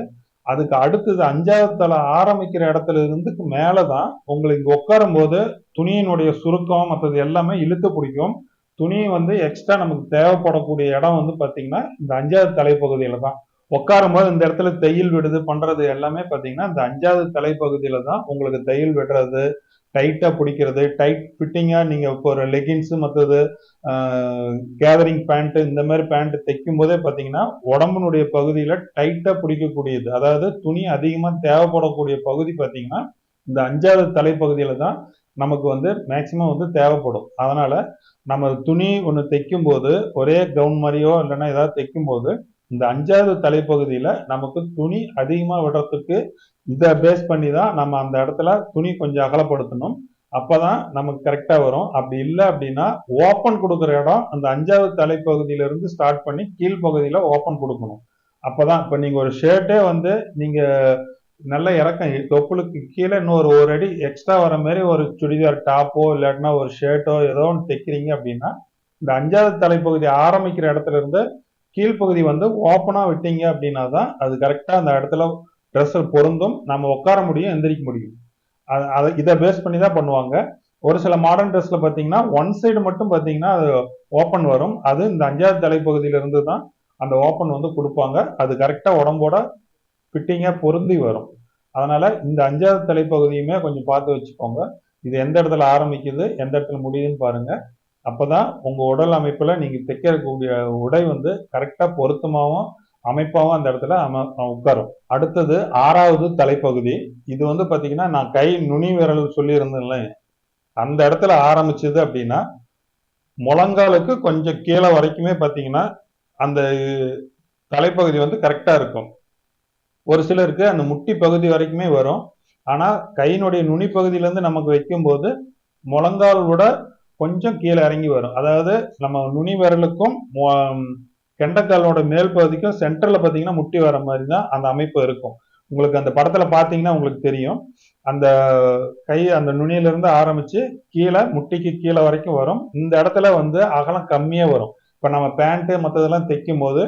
அதுக்கு அடுத்தது 5வது தலை ஆரம்பிக்கிற இடத்துல இருந்து மேலதான் உங்களுக்கு இங்க உட்காரும் போது துணியினுடைய சுருக்கம் மற்றது எல்லாமே இழுத்து பிடிக்கும். துணி வந்து எக்ஸ்ட்ரா நமக்கு தேவைப்படக்கூடிய இடம் வந்து பாத்தீங்கன்னா இந்த 5வது தலைப்பகுதியில தான். உட்காரும் போது இந்த இடத்துல தையல் விடுது பண்றது எல்லாமே பாத்தீங்கன்னா இந்த 5வது தலைப்பகுதியில தான் உங்களுக்கு தையல் விடுறது, டைட்டா பிடிக்கிறது, டைட் ஃபிட்டிங்கா நீங்க இப்போ ஒரு லெகின்ஸ் மற்றது கேதரிங் பேண்ட் இந்த மாதிரி பேண்ட் தைக்கும் போதே பாத்தீங்கன்னா உடம்புனுடைய பகுதியில டைட்டா பிடிக்கக்கூடியது, அதாவது துணி அதிகமா தேவைப்படக்கூடிய பகுதி பாத்தீங்கன்னா இந்த 5வது தலைப்பகுதியில தான் நமக்கு வந்து மேக்சிமம் வந்து தேவைப்படும். அதனால நம்ம துணி ஒண்ணு தைக்கும் போது ஒரே கவுன் மாதிரியோ இல்லைன்னா ஏதாவது தைக்கும் போது இந்த 5வது தலைப்பகுதியில நமக்கு துணி அதிகமா விடுறதுக்கு இதை பேஸ் பண்ணி தான் நம்ம அந்த இடத்துல துணி கொஞ்சம் அகலப்படுத்தணும். அப்பதான் நமக்கு கரெக்டா வரும். அப்படி இல்லை அப்படின்னா ஓப்பன் கொடுக்குற இடம் அந்த 5வது தலைப்பகுதியில இருந்து ஸ்டார்ட் பண்ணி கீழ்ப்பகுதியில ஓப்பன் கொடுக்கணும். அப்பதான் இப்ப நீங்க ஒரு ஷர்ட்டே வந்து நீங்க நல்ல இறக்கம் தொப்புளுக்கு கீழே இன்னொரு ஒரு அடி எக்ஸ்ட்ரா வர மாதிரி ஒரு சுடிதார் டாப்போ இல்லாட்டினா ஒரு ஷர்ட்டோ ஏதோ ஒன்று தைக்கிறீங்க அப்படின்னா இந்த 5வது தலைப்பகுதி ஆரம்பிக்கிற இடத்துல இருந்து கீழ்ப்பகுதி வந்து ஓப்பனா விட்டீங்க அப்படின்னா தான் அது கரெக்டா அந்த இடத்துல ட்ரெஸ் பொருந்தும், நம்ம உட்கார முடியும், எந்திரிக்க முடியும். இதை பேஸ் பண்ணி தான் பண்ணுவாங்க. ஒரு சில மாடர்ன் ட்ரெஸ்ல பாத்தீங்கன்னா ஒன் சைடு மட்டும் பாத்தீங்கன்னா அது ஓப்பன் வரும். அது இந்த 5வது தலைப்பகுதியில இருந்து தான் அந்த ஓப்பன் வந்து கொடுப்பாங்க. அது கரெக்டா உடம்போட ஃபிட்டிங்கா பொருந்தி வரும். அதனால இந்த 5வது தலைப்பகுதியுமே கொஞ்சம் பார்த்து வச்சுக்கோங்க. இது எந்த இடத்துல ஆரம்பிக்குது, எந்த இடத்துல முடியுதுன்னு பாருங்க. அப்பதான் உங்க உடல் அமைப்புல நீங்க தைக்கக்கூடிய உடை வந்து கரெக்டா பொருத்தமாவும் அமைப்பாவும் அந்த இடத்துல உட்காரும். அடுத்தது 6வது தலைப்பகுதி. இது வந்து பாத்தீங்கன்னா நான் கை நுனி விரல் சொல்லி இருந்தேன்ல, அந்த இடத்துல ஆரம்பிச்சது அப்படின்னா முழங்காலுக்கு கொஞ்சம் கீழே வரைக்குமே பாத்தீங்கன்னா அந்த தலைப்பகுதி வந்து கரெக்டா இருக்கும். ஒரு சிலருக்கு அந்த முட்டி பகுதி வரைக்குமே வரும். ஆனா கையினுடைய நுனி பகுதியில இருந்து நமக்கு வைக்கும் போது முழங்கால் விட கொஞ்சம் கீழே இறங்கி வரும். அதாவது நம்ம நுனி விரலுக்கும் கெண்டைக்காலோட மேல் பகுதிக்கும் சென்டர்ல பாத்தீங்கன்னா முட்டி வர மாதிரி தான் அந்த அமைப்பு இருக்கும். உங்களுக்கு அந்த படத்துல பாத்தீங்கன்னா உங்களுக்கு தெரியும். அந்த கை அந்த நுனியில இருந்து ஆரம்பிச்சு கீழே முட்டிக்கு கீழே வரைக்கும் வரும். இந்த இடத்துல வந்து அகலம் கம்மியா வரும். இப்ப நம்ம பேண்ட் மற்றதெல்லாம் தைக்கும் போது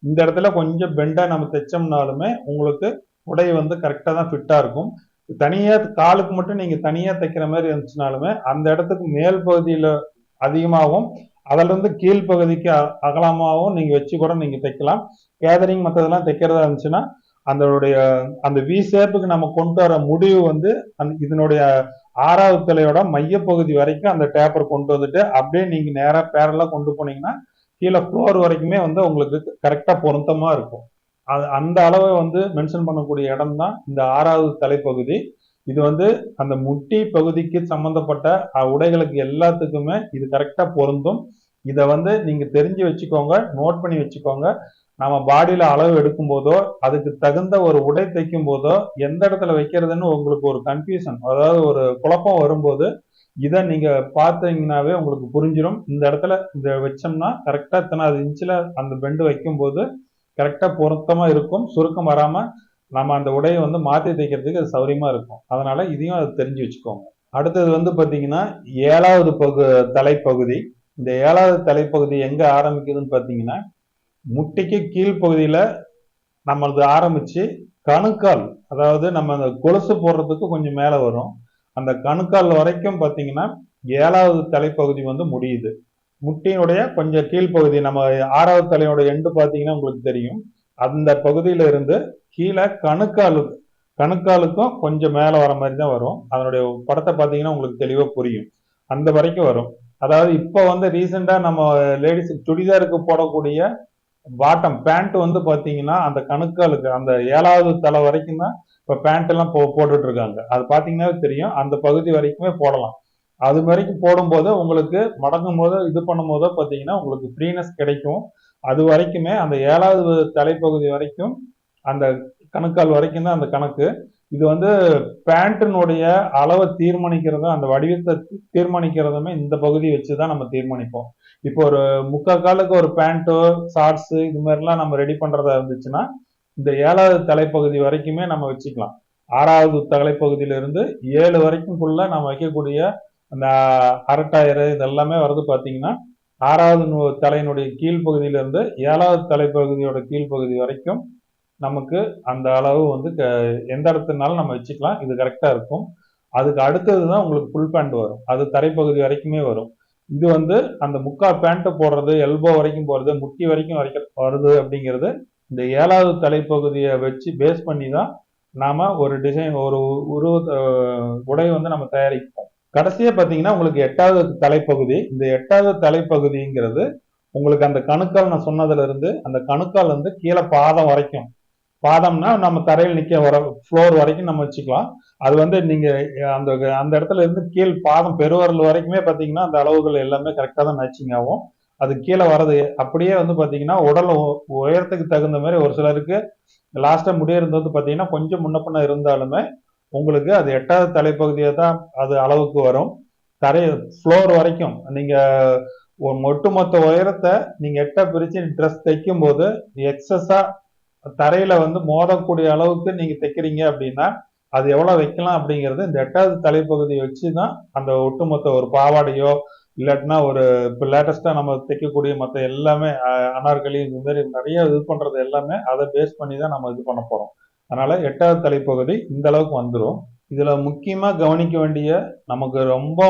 இந்த இடத்துல கொஞ்சம் பெண்டா நம்ம தைச்சோம்னாலுமே உங்களுக்கு உடை வந்து கரெக்டா தான் ஃபிட்டா இருக்கும். தனியா காலுக்கு மட்டும் நீங்க தனியா தைக்கிற மாதிரி இருந்துச்சுனாலுமே அந்த இடத்துக்கு மேல் பகுதியில அதிகமாகவும் அதுல இருந்து கீழ்ப்பகுதிக்கு அகலமாகவும் நீங்க வச்சு கூட நீங்க தைக்கலாம். கேதரிங் மற்றதெல்லாம் தைக்கிறதா இருந்துச்சுன்னா அந்த வி ஷேப்புக்கு நம்ம கொண்டு வர முடிவு வந்து இதனுடைய 6வது தலையோட மையப்பகுதி வரைக்கும் அந்த டேப்பர் கொண்டு வந்துட்டு அப்படியே நீங்க நேரா பேரலா கொண்டு போனீங்கன்னா கீழே ஃப்ளோர் வரைக்குமே வந்து உங்களுக்கு கரெக்டா பொருத்தமா இருக்கும். அந்த அளவை வந்து மென்ஷன் பண்ணக்கூடிய இடம் தான் இந்த 6வது தலைப்பகுதி. இது வந்து அந்த முட்டி பகுதிக்கு சம்பந்தப்பட்ட உடைகளுக்கு எல்லாத்துக்குமே இது கரெக்டா பொருந்தும். இதை வந்து நீங்க தெரிஞ்சு வச்சுக்கோங்க, நோட் பண்ணி வச்சுக்கோங்க. நம்ம பாடியில அளவு எடுக்கும் போதோ அதுக்கு தகுந்த ஒரு உடை தைக்கும் போதோ எந்த இடத்துல வைக்கிறதுன்னு உங்களுக்கு ஒரு கன்ஃபியூஷன், அதாவது ஒரு குழப்பம் வரும்போது இதை நீங்க பார்த்தீங்கன்னாவே உங்களுக்கு புரிஞ்சிடும். இந்த இடத்துல இந்த வச்சோம்னா கரெக்டா இத்தனாவது இன்ச்சில் அந்த பெண்டு வைக்கும் போது கரெக்டா பொருத்தமா இருக்கும், சுருக்கம் வராம நம்ம அந்த உடையை வந்து மாற்றி தைக்கிறதுக்கு அது சௌரியமா இருக்கும். அதனால இதையும் அதை தெரிஞ்சு வச்சுக்கோங்க. அடுத்தது வந்து பாத்தீங்கன்னா 7வது தலைப்பகுதி. இந்த 7வது தலைப்பகுதி எங்க ஆரம்பிக்குதுன்னு பாத்தீங்கன்னா முட்டிக்கு கீழ்ப்பகுதியில நம்மளது ஆரம்பிச்சு கணுக்கால், அதாவது நம்ம அந்த கொலுசு போடுறதுக்கு கொஞ்சம் மேல வரும். அந்த கணுக்கால் வரைக்கும் பாத்தீங்கன்னா 7வது தலைப்பகுதி வந்து முடியுது. முட்டியினுடைய கொஞ்சம் கீழ்ப்பகுதி, நம்ம 6வது தலையோட எண்டு பாத்தீங்கன்னா உங்களுக்கு தெரியும். அந்த பகுதியில இருந்து கீழே கணுக்காலுக்கும் கொஞ்சம் மேல வர மாதிரி தான் வரும். அதனுடைய படத்தை பாத்தீங்கன்னா உங்களுக்கு தெளிவா புரியும். அந்த வரைக்கும் வரும். அதாவது இப்ப வந்து ரீசெண்டா நம்ம லேடிஸ் சுடிதாருக்கு போடக்கூடிய பாட்டம் பேண்ட் வந்து பாத்தீங்கன்னா அந்த கணுக்காலுக்கு அந்த 7வது தலை வரைக்கும் தான் இப்ப பேண்ட் எல்லாம் போட்டுட்டு இருக்காங்க. அது பாத்தீங்கன்னா தெரியும், அந்த பகுதி வரைக்குமே போடலாம். அது வரைக்கும் போடும்போது உங்களுக்கு மடங்கும் போது இது பண்ணும் போதோ பாத்தீங்கன்னா உங்களுக்கு ஃப்ரீனஸ் கிடைக்கும். அது வரைக்குமே அந்த 7வது தலைப்பகுதி வரைக்கும் அந்த கணுக்கால் வரைக்கும் தான் அந்த கணக்கு. இது வந்து பேண்டினுடைய அளவை தீர்மானிக்கிறதும் அந்த வடிவத்தை தீர்மானிக்கிறதுமே இந்த பகுதி வச்சுதான் நம்ம தீர்மானிப்போம். இப்போ ஒரு காலுக்கு ஒரு பேண்டோ ஷார்ட்ஸ் இது மாதிரிலாம் நம்ம ரெடி பண்றதா இருந்துச்சுன்னா இந்த 7வது தலைப்பகுதி வரைக்குமே நம்ம வச்சுக்கலாம். 6வது தலைப்பகுதியில இருந்து 7 வரைக்கும்குள்ள நம்ம வைக்கக்கூடிய அந்த அரட்டாயர் இதெல்லாமே வருது பாத்தீங்கன்னா 6வது தலையினுடைய கீழ்ப்பகுதியில இருந்து 7வது தலைப்பகுதியோட கீழ்ப்பகுதி வரைக்கும் நமக்கு அந்த அளவு வந்து எந்த இடத்துனாலும் நம்ம வச்சுக்கலாம். இது கரெக்டா இருக்கும். அதுக்கு அடுத்ததுதான் உங்களுக்கு ஃபுல் பேண்ட் வரும். அது தரைப்பகுதி வரைக்குமே வரும். இது வந்து அந்த பேண்ட் போடுறது, எல்போ வரைக்கும் போறது, முட்டி வரைக்கும் வருது அப்படிங்கிறது இந்த 7வது தலைப்பகுதியை வச்சு பேஸ் பண்ணி தான் நாம ஒரு டிசைன் ஒரு உடை வந்து நம்ம தயாரிப்போம். கடைசியா பாத்தீங்கன்னா உங்களுக்கு 8வது தலைப்பகுதி. இந்த 8வது தலைப்பகுதிங்கிறது உங்களுக்கு அந்த கணுக்கால் நான் சொன்னதுல இருந்து அந்த கணுக்கால் வந்து கீழே பாதம் வரைக்கும், பாதம்னா நம்ம தரையில் நிக்க வர ஃப்ளோர் வரைக்கும் நம்ம வச்சுக்கலாம். அது வந்து நீங்க அந்த அந்த இடத்துல இருந்து கீழ் பாதம் பெருவரல் வரைக்குமே பாத்தீங்கன்னா அந்த அளவுகள் எல்லாமே கரெக்டா தான் மேட்சிங் ஆகும். அது கீழே வர்றது அப்படியே வந்து பாத்தீங்கன்னா உடல் உயரத்துக்கு தகுந்த மாதிரி ஒரு சிலருக்கு லாஸ்டா முடியறது வந்து பாத்தீங்கன்னா கொஞ்சம் முன்ன பின்ன இருந்தாலுமே உங்களுக்கு அது 8வது தலைப்பகுதியை தான் அது அளவுக்கு வரும். தரை ஃப்ளோர் வரைக்கும் நீங்க ஒட்டுமொத்த உயரத்தை நீங்க 8 பிரிச்சு ட்ரெஸ் தைக்கும் போது எக்ஸஸா தரையில வந்து மோதக்கூடிய அளவுக்கு நீங்க தைக்கிறீங்க அப்படின்னா அது எவ்வளவு வைக்கலாம் அப்படிங்கிறது இந்த 8வது தலைப்பகுதியை வச்சுதான் அந்த ஒட்டுமொத்த ஒரு பாவாடையோ இல்லாட்டினா ஒரு இப்போ லேட்டஸ்டா நம்ம தைக்கக்கூடிய மற்ற எல்லாமே அனார்களி இந்த மாதிரி நிறைய இது பண்றது எல்லாமே அதை பேஸ் பண்ணி தான் நம்ம இது பண்ண போறோம். அதனால 8வது தலைப்பகுதி இந்த அளவுக்கு வந்துடும். இதுல முக்கியமா கவனிக்க வேண்டிய நமக்கு ரொம்ப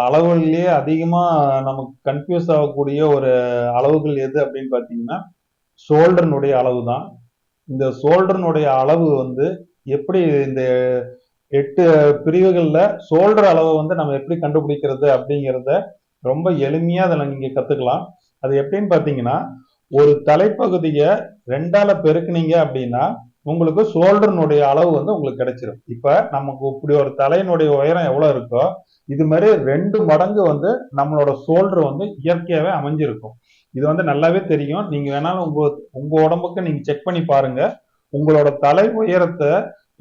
அளவுகளிலேயே அதிகமா நமக்கு கன்ஃபியூஸ் ஆகக்கூடிய ஒரு அளவுகள் எது அப்படின்னு பாத்தீங்கன்னா ஷோல்டர்னுடைய அளவு தான். இந்த ஷோல்டர்னுடைய அளவு வந்து எப்படி இந்த 8 பிரிவுகள்ல ஷோல்டர் அளவை வந்து நம்ம எப்படி கண்டுபிடிக்கிறது அப்படிங்கிறத ரொம்ப எளிமையா அதில் நீங்க கத்துக்கலாம். அது எப்படின்னு பாத்தீங்கன்னா ஒரு தலைப்பகுதியை 2ஆல பெருக்குனீங்க அப்படின்னா உங்களுக்கு ஷோல்டர்னுடைய அளவு வந்து உங்களுக்கு கிடைச்சிடும். இப்ப நமக்கு இப்படி ஒரு தலையினுடைய உயரம் எவ்வளவு இருக்கோ இது மாதிரி 2 மடங்கு வந்து நம்மளோட ஷோல்டர் வந்து இயற்கையாவே அமைஞ்சிருக்கும். இது வந்து நல்லாவே தெரியும். நீங்க வேணாலும் உங்க உடம்புக்கு நீங்க செக் பண்ணி பாருங்க. உங்களோட தலை உயரத்தை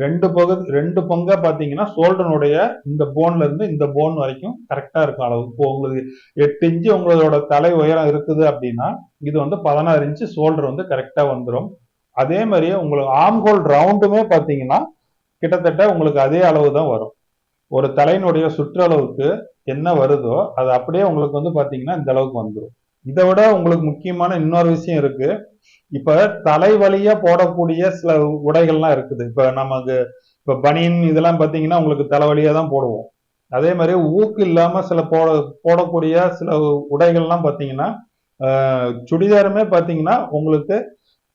2 பங்கா பாத்தீங்கன்னா ஷோல்டருடைய இந்த போன்ல இருந்து இந்த போன் வரைக்கும் கரெக்டா இருக்கும் அளவு. இப்போ உங்களுக்கு 8 இன்ச்சு உங்களோட தலை உயரம் இருக்குது அப்படின்னா இது வந்து 16 இன்ச்சு ஷோல்டர் வந்து கரெக்டா வந்துடும். அதே மாதிரியே உங்களுக்கு ஆம்ஹோல் ரவுண்டுமே பாத்தீங்கன்னா கிட்டத்தட்ட உங்களுக்கு அதே அளவு தான் வரும். ஒரு தலையினுடைய சுற்றளவுக்கு என்ன வருதோ அது அப்படியே உங்களுக்கு வந்து பாத்தீங்கன்னா இந்த அளவுக்கு வந்துடும். இதை விட உங்களுக்கு முக்கியமான இன்னொரு விஷயம் இருக்கு. இப்ப தலை வழியா போடக்கூடிய சில உடைகள்லாம் இருக்குது. இப்ப நமக்கு இப்ப பனியன் இதெல்லாம் பாத்தீங்கன்னா உங்களுக்கு தலை வழியா தான் போடுவோம். அதே மாதிரி ஊக்கு இல்லாம சில போடக்கூடிய சில உடைகள்லாம் பாத்தீங்கன்னா சுடிதாருமே பாத்தீங்கன்னா உங்களுக்கு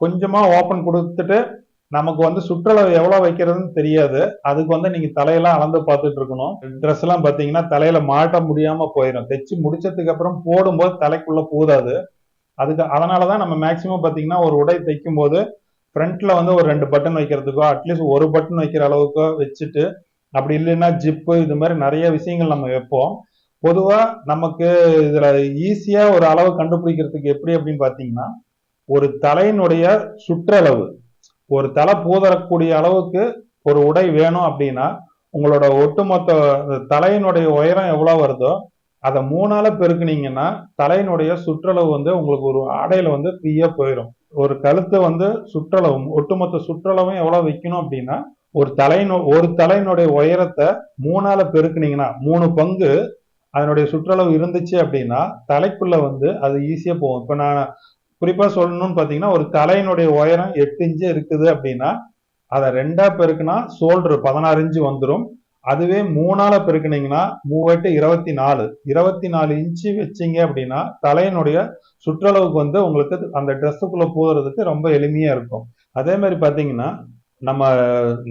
கொஞ்சமா ஓபன் கொடுத்துட்டு நமக்கு வந்து சுற்றளவு எவ்வளவு வைக்கிறதுன்னு தெரியாது. அதுக்கு வந்து நீங்க தலையெல்லாம் அளந்து பார்த்துட்டு இருக்கணும். ட்ரெஸ் எல்லாம் பாத்தீங்கன்னா தலையில மாட்ட முடியாம போயிடும். தைச்சு முடிச்சதுக்கு அப்புறம் போடும்போது தலைக்குள்ள பூதாது. அதனாலதான் நம்ம மேக்சிமம் பாத்தீங்கன்னா ஒரு உடை தைக்கும் போது ஃப்ரண்ட்ல வந்து ஒரு 2 பட்டன் வைக்கிறதுக்கோ அட்லீஸ்ட் ஒரு பட்டன் வைக்கிற அளவுக்கோ வச்சுட்டு, அப்படி இல்லைன்னா ஜிப்பு இது மாதிரி நிறைய விஷயங்கள் நம்ம வைப்போம். பொதுவா நமக்கு இதுல ஈஸியா ஒரு அளவு கண்டுபிடிக்கிறதுக்கு எப்படி அப்படின்னு பாத்தீங்கன்னா ஒரு தலையினுடைய சுற்றளவு ஒரு தலை பூதரக்கூடிய அளவுக்கு ஒரு உடை வேணும் அப்படின்னா உங்களோட ஒட்டுமொத்த தலையினுடைய உயரம் எவ்வளவு வருதோ அதை 3ஆல பெருக்குனீங்கன்னா தலையினுடைய சுற்றளவு வந்து உங்களுக்கு ஒரு ஆடையில வந்து ஃப்ரீயா போயிடும். ஒரு கழுத்தை வந்து சுற்றளவு ஒட்டுமொத்த சுற்றளவும் எவ்வளவு வைக்கணும் அப்படின்னா ஒரு தலையினுடைய உயரத்தை 3ஆல பெருக்குனீங்கன்னா 3 பங்கு அதனுடைய சுற்றளவு இருந்துச்சு அப்படின்னா தலைக்குள்ள வந்து அது ஈஸியா போகும். இப்ப நான் குறிப்பா சொல்லணும்னு பாத்தீங்கன்னா ஒரு தலையினுடைய உயரம் 8 இன்ச்சு இருக்குது அப்படின்னா அதை 2ஆ பெருக்குனா ஷோல்டர் 16 இன்ச்சு வந்துடும். அதுவே 3ஆல பெருக்குனீங்கன்னா 24 இன்ச்சு வச்சீங்க அப்படின்னா தலையினுடைய சுற்றளவுக்கு வந்து உங்களுக்கு அந்த ட்ரெஸ்ஸுக்குள்ள போறதுக்கு ரொம்ப எளிமையா இருக்கும். அதே மாதிரி பாத்தீங்கன்னா நம்ம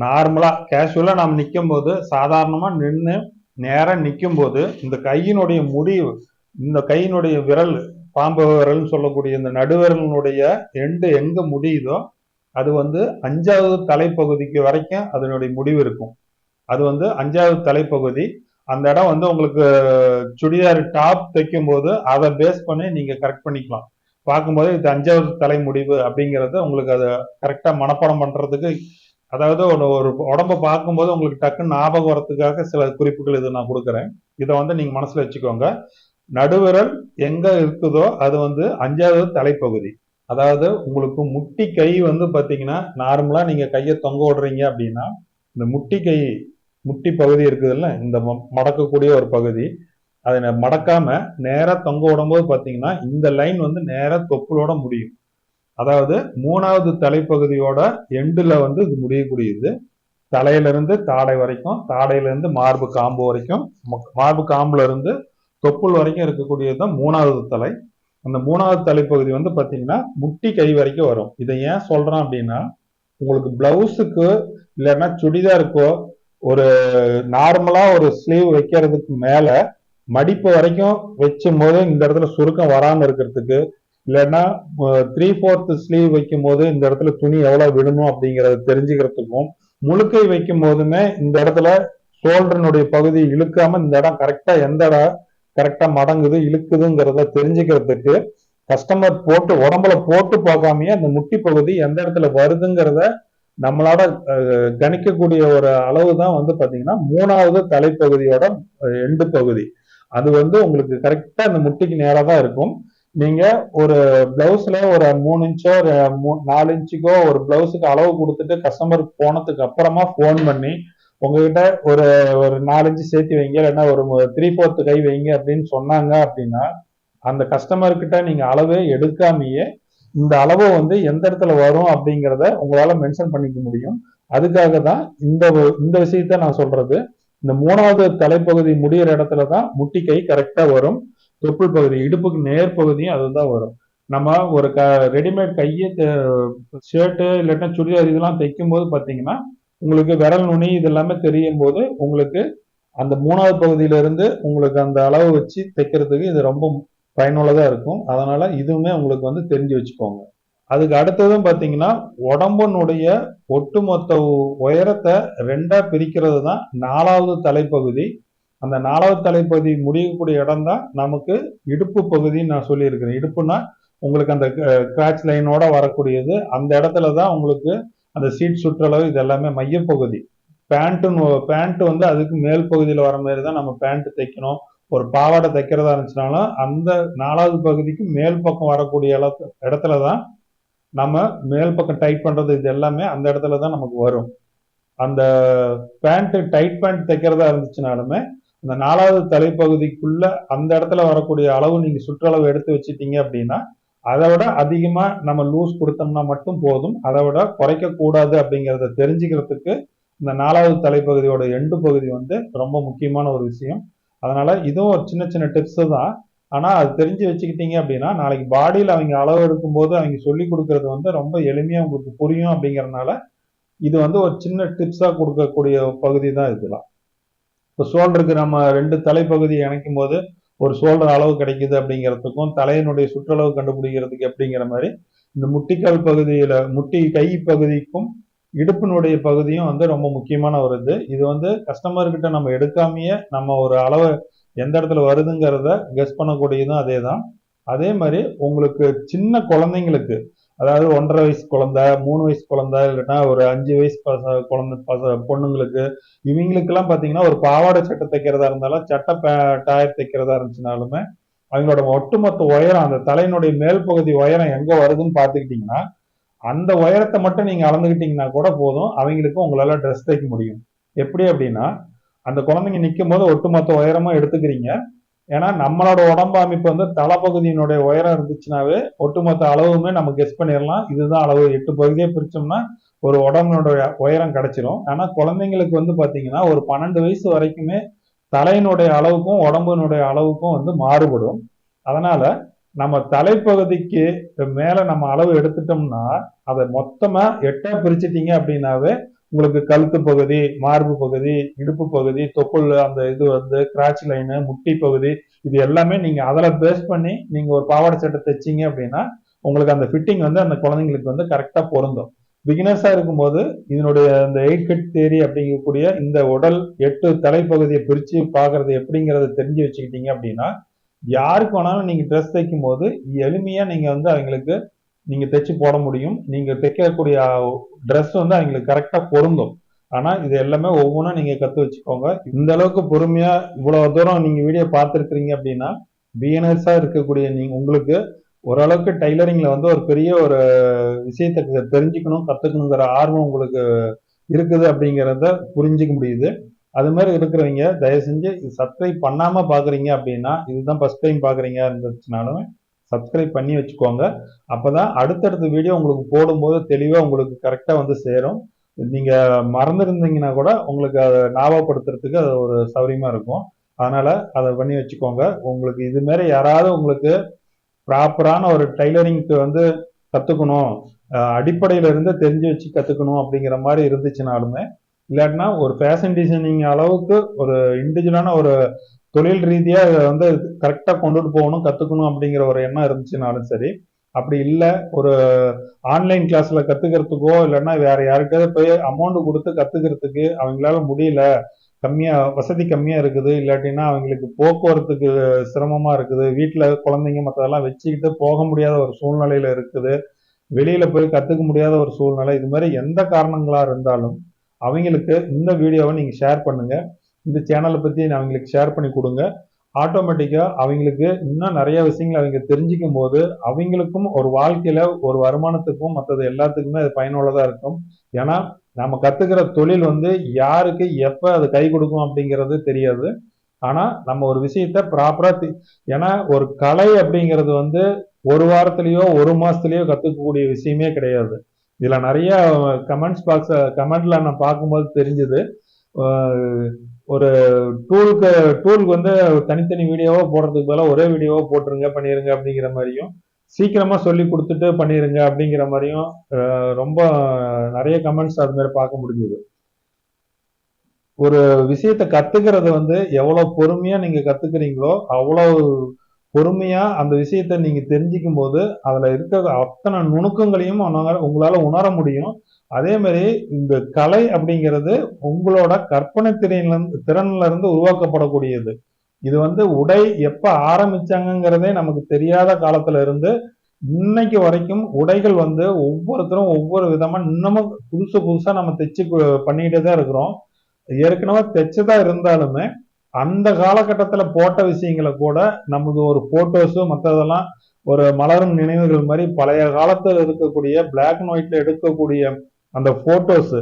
நார்மலா கேஷுவலா நம்ம நிற்கும் போது சாதாரணமா நின்று நேரம் நிற்கும் போது இந்த கையினுடைய முடிவு இந்த கையினுடைய விரல் பாம்பு விரல்னு சொல்லக்கூடிய இந்த நடுவிரலினுடைய எங்க முடியுதோ அது வந்து 5வது தலைப்பகுதிக்கு வரைக்கும் அதனுடைய முடிவு இருக்கும். அது வந்து 5வது தலைப்பகுதி. அந்த இடம் வந்து உங்களுக்கு சுடிதார் டாப் தைக்கும் போது அதை பேஸ் பண்ணி நீங்க கரெக்ட் பண்ணிக்கலாம். பார்க்கும்போது இது 5வது தலை முடிவு அப்படிங்கறது உங்களுக்கு அதை கரெக்டா மனப்பாடம் பண்றதுக்கு, அதாவது ஒரு உடம்ப பார்க்கும்போது உங்களுக்கு டக்குன்னு ஞாபகம் வரதுக்காக சில குறிப்புகள் இது நான் கொடுக்குறேன். இதை வந்து நீங்க மனசுல வச்சுக்கோங்க. நடுவிரல் எங்க இருக்குதோ அது வந்து 5வது தலைப்பகுதி. அதாவது உங்களுக்கு முட்டி கை வந்து பாத்தீங்கன்னா நார்மலா நீங்க கையை தொங்க விடுறீங்க அப்படின்னா இந்த முட்டி பகுதி இருக்குதுல்ல, இந்த மடக்கக்கூடிய ஒரு பகுதி, அதை மடக்காம நேரா தொங்க விடும்போது பாத்தீங்கன்னா இந்த லைன் வந்து நேரா தொப்புளோட முடியும். அதாவது 3வது தலைப்பகுதியோட எண்டுல வந்து இது முடியக்கூடியது. தலையில இருந்து தாடை வரைக்கும், தாடையில இருந்து மார்பு காம்பு வரைக்கும், மார்பு காம்புல இருந்து தொப்புள் வரைக்கும் இருக்கக்கூடியதுதான் 3வது தலை. அந்த 3வது தலைப்பகுதி வந்து பாத்தீங்கன்னா முட்டி கை வரைக்கும் வரும். இதை ஏன் சொல்றேன் அப்படின்னா உங்களுக்கு பிளவுஸுக்கு இல்லைன்னா சுடிதாருக்கோ ஒரு நார்மலா ஒரு ஸ்லீவ் வைக்கிறதுக்கு மேல மடிப்பு வரைக்கும் வச்சும் போது இந்த இடத்துல சுருக்கம் வராம இருக்கிறதுக்கு, இல்லைன்னா 3/4 ஸ்லீவ் வைக்கும் போது இந்த இடத்துல துணி எவ்வளவு விடணும் அப்படிங்கறத தெரிஞ்சுக்கிறதுக்கும், முழுக்கை வைக்கும் போதுமே இந்த இடத்துல ஷோல்டர்னுடைய பகுதி இழுக்காம இந்த இடம் கரெக்டா எந்த இடம் கரெக்டா மடங்குது இழுக்குதுங்கிறத தெரிஞ்சுக்கிறதுக்கு கஸ்டமர் உடம்புல போட்டு பார்க்காமயே அந்த முட்டி பகுதி எந்த இடத்துல வருதுங்கிறத நம்மளோட கணிக்கக்கூடிய ஒரு அளவு தான் வந்து பாத்தீங்கன்னா 3வது தலைப்பகுதியோட எண்டு பகுதி. அது வந்து உங்களுக்கு கரெக்டா அந்த முட்டிக்கு நேரா தான் இருக்கும். நீங்க ஒரு பிளவுஸ்ல ஒரு 3 இன்ச்சோ 4 இன்ச்சுக்கோ ஒரு பிளவுஸுக்கு அளவு கொடுத்துட்டு கஸ்டமருக்கு போனதுக்கு அப்புறமா போன் பண்ணி உங்ககிட்ட ஒரு ஒரு 4 இன்ச்சு சேர்த்து வைங்க, இல்லைன்னா ஒரு 3/4 கை வைங்க அப்படின்னு சொன்னாங்க அப்படின்னா அந்த கஸ்டமர் கிட்ட நீங்க அளவே எடுக்காமயே இந்த அளவு வந்து எந்த இடத்துல வரும் அப்படிங்கிறத உங்களால மென்ஷன் பண்ணிக்க முடியும். அதுக்காக தான் இந்த விஷயத்த நான் சொல்றது. இந்த 3வது தலைப்பகுதி முடியிற இடத்துல தான் முட்டி கை கரெக்டா வரும். தொப்புள் பகுதி இடுப்புக்கு நேர் பகுதியும் அதுதான் வரும். நம்ம ஒரு ரெடிமேட் கையை ஷர்ட்டு இல்லாட்டா சுடிதார் இதெல்லாம் தைக்கும் போது பாத்தீங்கன்னா உங்களுக்கு விரல் நுனி இது எல்லாமே தெரியும் போது உங்களுக்கு அந்த 3வது பகுதியில இருந்து உங்களுக்கு அந்த அளவு வச்சு தைக்கிறதுக்கு இது ரொம்ப பயனுள்ளதா இருக்கும். அதனால இதுவுமே உங்களுக்கு வந்து தெரிஞ்சு வச்சுக்கோங்க. அதுக்கு அடுத்ததும் பாத்தீங்கன்னா உடம்பினுடைய ஒட்டுமொத்த உயரத்தை 2ஆ பிரிக்கிறது தான் 4வது தலைப்பகுதி. அந்த 4வது தலைப்பகுதி முடியக்கூடிய இடம் தான் நமக்கு இடுப்பு பகுதின்னு நான் சொல்லியிருக்கிறேன். இடுப்புனா உங்களுக்கு அந்த கிராச் லைனோட வரக்கூடியது. அந்த இடத்துல தான் உங்களுக்கு அந்த சீட் சுற்றளவு இது எல்லாமே மையப்பகுதி. பேண்ட் வந்து அதுக்கு மேல் பகுதியில் வர மாதிரி தான் நம்ம பேண்ட் தைக்கணும். ஒரு பாவாடை தைக்கிறதா இருந்துச்சுனாலும் அந்த 4வது பகுதிக்கு மேல் பக்கம் வரக்கூடிய இடத்துல தான் நம்ம மேல் பக்கம் டைட் பண்றது இது எல்லாமே அந்த இடத்துல தான் நமக்கு வரும். அந்த டைட் பேண்ட் தைக்கிறதா இருந்துச்சுனாலுமே அந்த 4வது தலைப்பகுதிக்குள்ள அந்த இடத்துல வரக்கூடிய அளவு நீங்க சுற்றளவு எடுத்து வச்சுட்டீங்க அப்படின்னா அதை விட அதிகமா நம்ம லூஸ் கொடுத்தோம்னா மட்டும் போதும். அதை விட குறைக்க கூடாது அப்படிங்கிறத தெரிஞ்சுக்கிறதுக்கு இந்த 4வது தலைப்பகுதியோட எண்டு பகுதி வந்து ரொம்ப முக்கியமான ஒரு விஷயம். அதனால இதுவும் ஒரு சின்ன சின்ன டிப்ஸ் தான். ஆனா அது தெரிஞ்சு வச்சுக்கிட்டீங்க அப்படின்னா நாளைக்கு பாடியில் அவங்க அளவு எடுக்கும்போது அவங்க சொல்லி கொடுக்கறது வந்து ரொம்ப எளிமையா உங்களுக்கு புரியும். அப்படிங்கறதுனால இது வந்து ஒரு சின்ன டிப்ஸா கொடுக்கக்கூடிய பகுதி தான் இதெல்லாம். இப்போ ஷோல்டருக்கு நம்ம 2 தலைப்பகுதியை இணைக்கும் போது ஒரு ஷோல்டர் அளவு கிடைக்குது அப்படிங்கிறதுக்கும் தலையினுடைய சுற்றளவு கண்டுபிடிக்கிறதுக்கு எப்படிங்கிற மாதிரி இந்த முட்டிக்கால் பகுதியில முட்டி கை பகுதிக்கும் இடுப்பினுடைய பகுதியும் வந்து ரொம்ப முக்கியமான ஒரு இது வந்து கஸ்டமர் கிட்ட நம்ம எடுக்காமயே நம்ம ஒரு அளவு எந்த இடத்துல வருதுங்கிறத கெஸ் பண்ணக்கூடியதும் அதே தான். அதே மாதிரி உங்களுக்கு சின்ன குழந்தைங்களுக்கு, அதாவது 1.5 வயசு குழந்தை, 3 வயசு குழந்தை, இல்லைன்னா ஒரு 5 வயசு குழந்தை பொண்ணுங்களுக்கு இவங்களுக்கெல்லாம் பாத்தீங்கன்னா ஒரு பாவாடை சட்டை தைக்கிறதா இருந்தாலும் சட்டை டயர் தைக்கிறதா இருந்துச்சுனாலுமே அவங்களோட ஒட்டுமொத்த உயரம் அந்த தலையினுடைய மேல் பகுதி உயரம் எங்க வருதுன்னு பாத்துக்கிட்டீங்கன்னா அந்த உயரத்தை மட்டும் நீங்க அளந்துக்கிட்டீங்கன்னா கூட போதும். அவங்களுக்கு உங்களால ட்ரெஸ் தைக்க முடியும். எப்படி அப்படின்னா அந்த குழந்தைங்க நிற்கும் போது ஒட்டுமொத்த உயரமா எடுத்துக்கிறீங்க. ஏன்னா நம்மளோட உடம்பு அமைப்பு வந்து தலைப்பகுதியினுடைய உயரம் இருந்துச்சுனாவே ஒட்டுமொத்த அளவுமே நம்ம கெஸ் பண்ணிடலாம். இதுதான் அளவு 8 பகுதியை பிரிச்சோம்னா ஒரு உடம்புனுடைய உயரம் கிடைச்சிரும். ஆனா குழந்தைங்களுக்கு வந்து பாத்தீங்கன்னா ஒரு 12 வயசு வரைக்குமே தலையினுடைய அளவுக்கும் உடம்பினுடைய அளவுக்கும் வந்து மாறுபடும். அதனால நம்ம தலைப்பகுதிக்கு மேல நம்ம அளவு எடுத்துட்டோம்னா அதை மொத்தமா 8ஆ பிரிச்சுட்டீங்க அப்படின்னாவே உங்களுக்கு கழுத்து பகுதி, மார்பு பகுதி, இடுப்பு பகுதி, தொப்புள் அந்த இது வந்து கிராச் லைனு, முட்டி பகுதி இது எல்லாமே நீங்க அதில் பேஸ் பண்ணி நீங்க ஒரு பாவாடை சட்டை தைச்சிங்க அப்படின்னா உங்களுக்கு அந்த ஃபிட்டிங் வந்து அந்த குழந்தைங்களுக்கு வந்து கரெக்டா பொருந்தும். பிகினர்ஸா இருக்கும்போது இதனுடைய இந்த 8 கட் தியரி அப்படிங்கக்கூடிய இந்த உடல் 8 தலைப்பகுதியை பிரிச்சு பாக்குறது எப்படிங்கறத தெரிஞ்சு வச்சுக்கிட்டீங்க அப்படின்னா யாருக்கு வேணாலும் நீங்க ட்ரெஸ் தைக்கும் போது எளிமையா நீங்க வந்து அவங்களுக்கு நீங்க தைச்சு போட முடியும். நீங்க தைக்கக்கூடிய ட்ரெஸ் வந்து அவங்களுக்கு கரெக்டா பொருந்தும். ஆனா இது எல்லாமே ஒவ்வொன்றும் நீங்க கத்து வச்சுக்கோங்க. இந்த அளவுக்கு பொறுமையா இவ்வளவு தூரம் நீங்க வீடியோ பார்த்துருக்கீங்க அப்படின்னா பிகினர்ஸா இருக்கக்கூடிய நீங்க உங்களுக்கு ஓரளவுக்கு டைலரிங்ல வந்து ஒரு பெரிய ஒரு விஷயத்தை தெரிஞ்சுக்கணும், கத்துக்கணுங்கிற ஆர்வம் உங்களுக்கு இருக்குது அப்படிங்கிறத புரிஞ்சுக்க முடியுது. அது மாதிரி இருக்கிறவங்க தயவு செஞ்சு சப்ஸ்கிரைப் பண்ணாம பாக்குறீங்க அப்படின்னா இதுதான் ஃபர்ஸ்ட் டைம் பாக்குறீங்க இருந்துச்சுனாலும் சப்ஸ்கிரைப் பண்ணி வச்சுக்கோங்க. அப்பதான் அடுத்தடுத்த வீடியோ உங்களுக்கு போடும்போது தெளிவா உங்களுக்கு கரெக்டா வந்து சேரும். நீங்க மறந்துருந்தீங்கன்னா கூட உங்களுக்கு அதை ஞாபகப்படுத்துறதுக்கு அது ஒரு சௌரியமா இருக்கும். அதனால அதை பண்ணி வச்சுக்கோங்க. உங்களுக்கு இது மாதிரி யாராவது உங்களுக்கு ப்ராப்பரான ஒரு டைலரிங்க்கு வந்து கத்துக்கணும், அடிப்படையில இருந்து தெரிஞ்சு வச்சு கத்துக்கணும் அப்படிங்கிற மாதிரி இருந்துச்சுனாலுமே இல்லாட்டினா ஒரு ஃபேஷன் டிசைனிங் அளவுக்கு ஒரு இண்டிவிஜுவலான ஒரு தொழில் ரீதியா இதை வந்து கரெக்டா கொண்டுட்டு போகணும், கத்துக்கணும் அப்படிங்கிற ஒரு எண்ணம் இருந்துச்சுனாலும் சரி, அப்படி இல்லை ஒரு ஆன்லைன் கிளாஸ்ல கத்துக்கிறதுக்கோ இல்லைன்னா வேற யாருக்காவது போய் அமௌண்ட் கொடுத்து கத்துக்கிறதுக்கு அவங்களால முடியல, வசதி கம்மியா இருக்குது, இல்லாட்டினா அவங்களுக்கு போக்குவரத்துக்கு சிரமமா இருக்குது, வீட்டுல குழந்தைங்க மற்றதெல்லாம் வச்சுக்கிட்டு போக முடியாத ஒரு சூழ்நிலையில இருக்குது, வெளியில போய் கத்துக்க முடியாத ஒரு சூழ்நிலை, இது மாதிரி எந்த காரணங்களா இருந்தாலும் அவங்களுக்கு இந்த வீடியோவை நீங்க ஷேர் பண்ணுங்க. இந்த சேனலை பத்தி அவங்களுக்கு ஷேர் பண்ணி கொடுங்க. ஆட்டோமேட்டிக்கா அவங்களுக்கு இன்னும் நிறைய விஷயங்கள் அவங்க தெரிஞ்சுக்கும் போது அவங்களுக்கும் ஒரு வாழ்க்கையில ஒரு வருமானத்துக்கும் மற்றது எல்லாத்துக்குமே அது பயனுள்ளதா இருக்கும். ஏன்னா நம்ம கத்துக்கிற தொழில் வந்து யாருக்கு எப்ப அது கை கொடுக்கும் அப்படிங்கிறது தெரியாது. ஆனா நம்ம ஒரு விஷயத்த ப்ராப்பரா ஏன்னா ஒரு கலை அப்படிங்கிறது வந்து ஒரு வாரத்திலயோ ஒரு மாசத்துலயோ கத்துக்கக்கூடிய விஷயமே கிடையாது. இதுல நிறைய கமெண்ட்ல நான் பார்க்கும்போது தெரிஞ்சது. ஒரு டூலுக்கு வந்து தனித்தனி வீடியோவா போடுறதுக்கு பதிலா ஒரே வீடியோவா போட்டுருங்க பண்ணிருங்க அப்படிங்கிற மாதிரியும், சீக்கிரமா சொல்லி கொடுத்துட்டு பண்ணிருங்க அப்படிங்கிற மாதிரியும் ரொம்ப நிறைய கமெண்ட்ஸ் அது மாதிரி பார்க்க முடிஞ்சது. ஒரு விஷயத்த கத்துக்கிறது வந்து எவ்வளவு பொறுமையா நீங்க கத்துக்கிறீங்களோ அவ்வளவு பொறுமையா அந்த விஷயத்த நீங்க தெரிஞ்சுக்கும் போது அதுல இருக்கிற அத்தனை நுணுக்கங்களையும் உங்களால உணர முடியும். அதே மாதிரி இந்த கலை அப்படிங்கிறது உங்களோட கற்பனை திறன்ல இருந்து உருவாக்கப்படக்கூடியது. இது வந்து உடை எப்ப ஆரம்பிச்சாங்கிறதே நமக்கு தெரியாத காலத்துல இருந்து இன்னைக்கு வரைக்கும் உடைகள் வந்து ஒவ்வொருத்தரும் ஒவ்வொரு விதமா இன்னமும் புதுசு புதுசா நம்ம தைச்சு பண்ணிக்கிட்டே தான் இருக்கிறோம். ஏற்கனவே தைச்சதா இருந்தாலுமே அந்த காலகட்டத்துல போட்ட விஷயங்களை கூட நமக்கு ஒரு போட்டோஸு மற்றதெல்லாம் ஒரு மலரும் நினைவுகள் மாதிரி பழைய காலத்துல இருக்கக்கூடிய பிளாக் அண்ட் ஒயிட்ல எடுக்கக்கூடிய அந்த போட்டோஸ்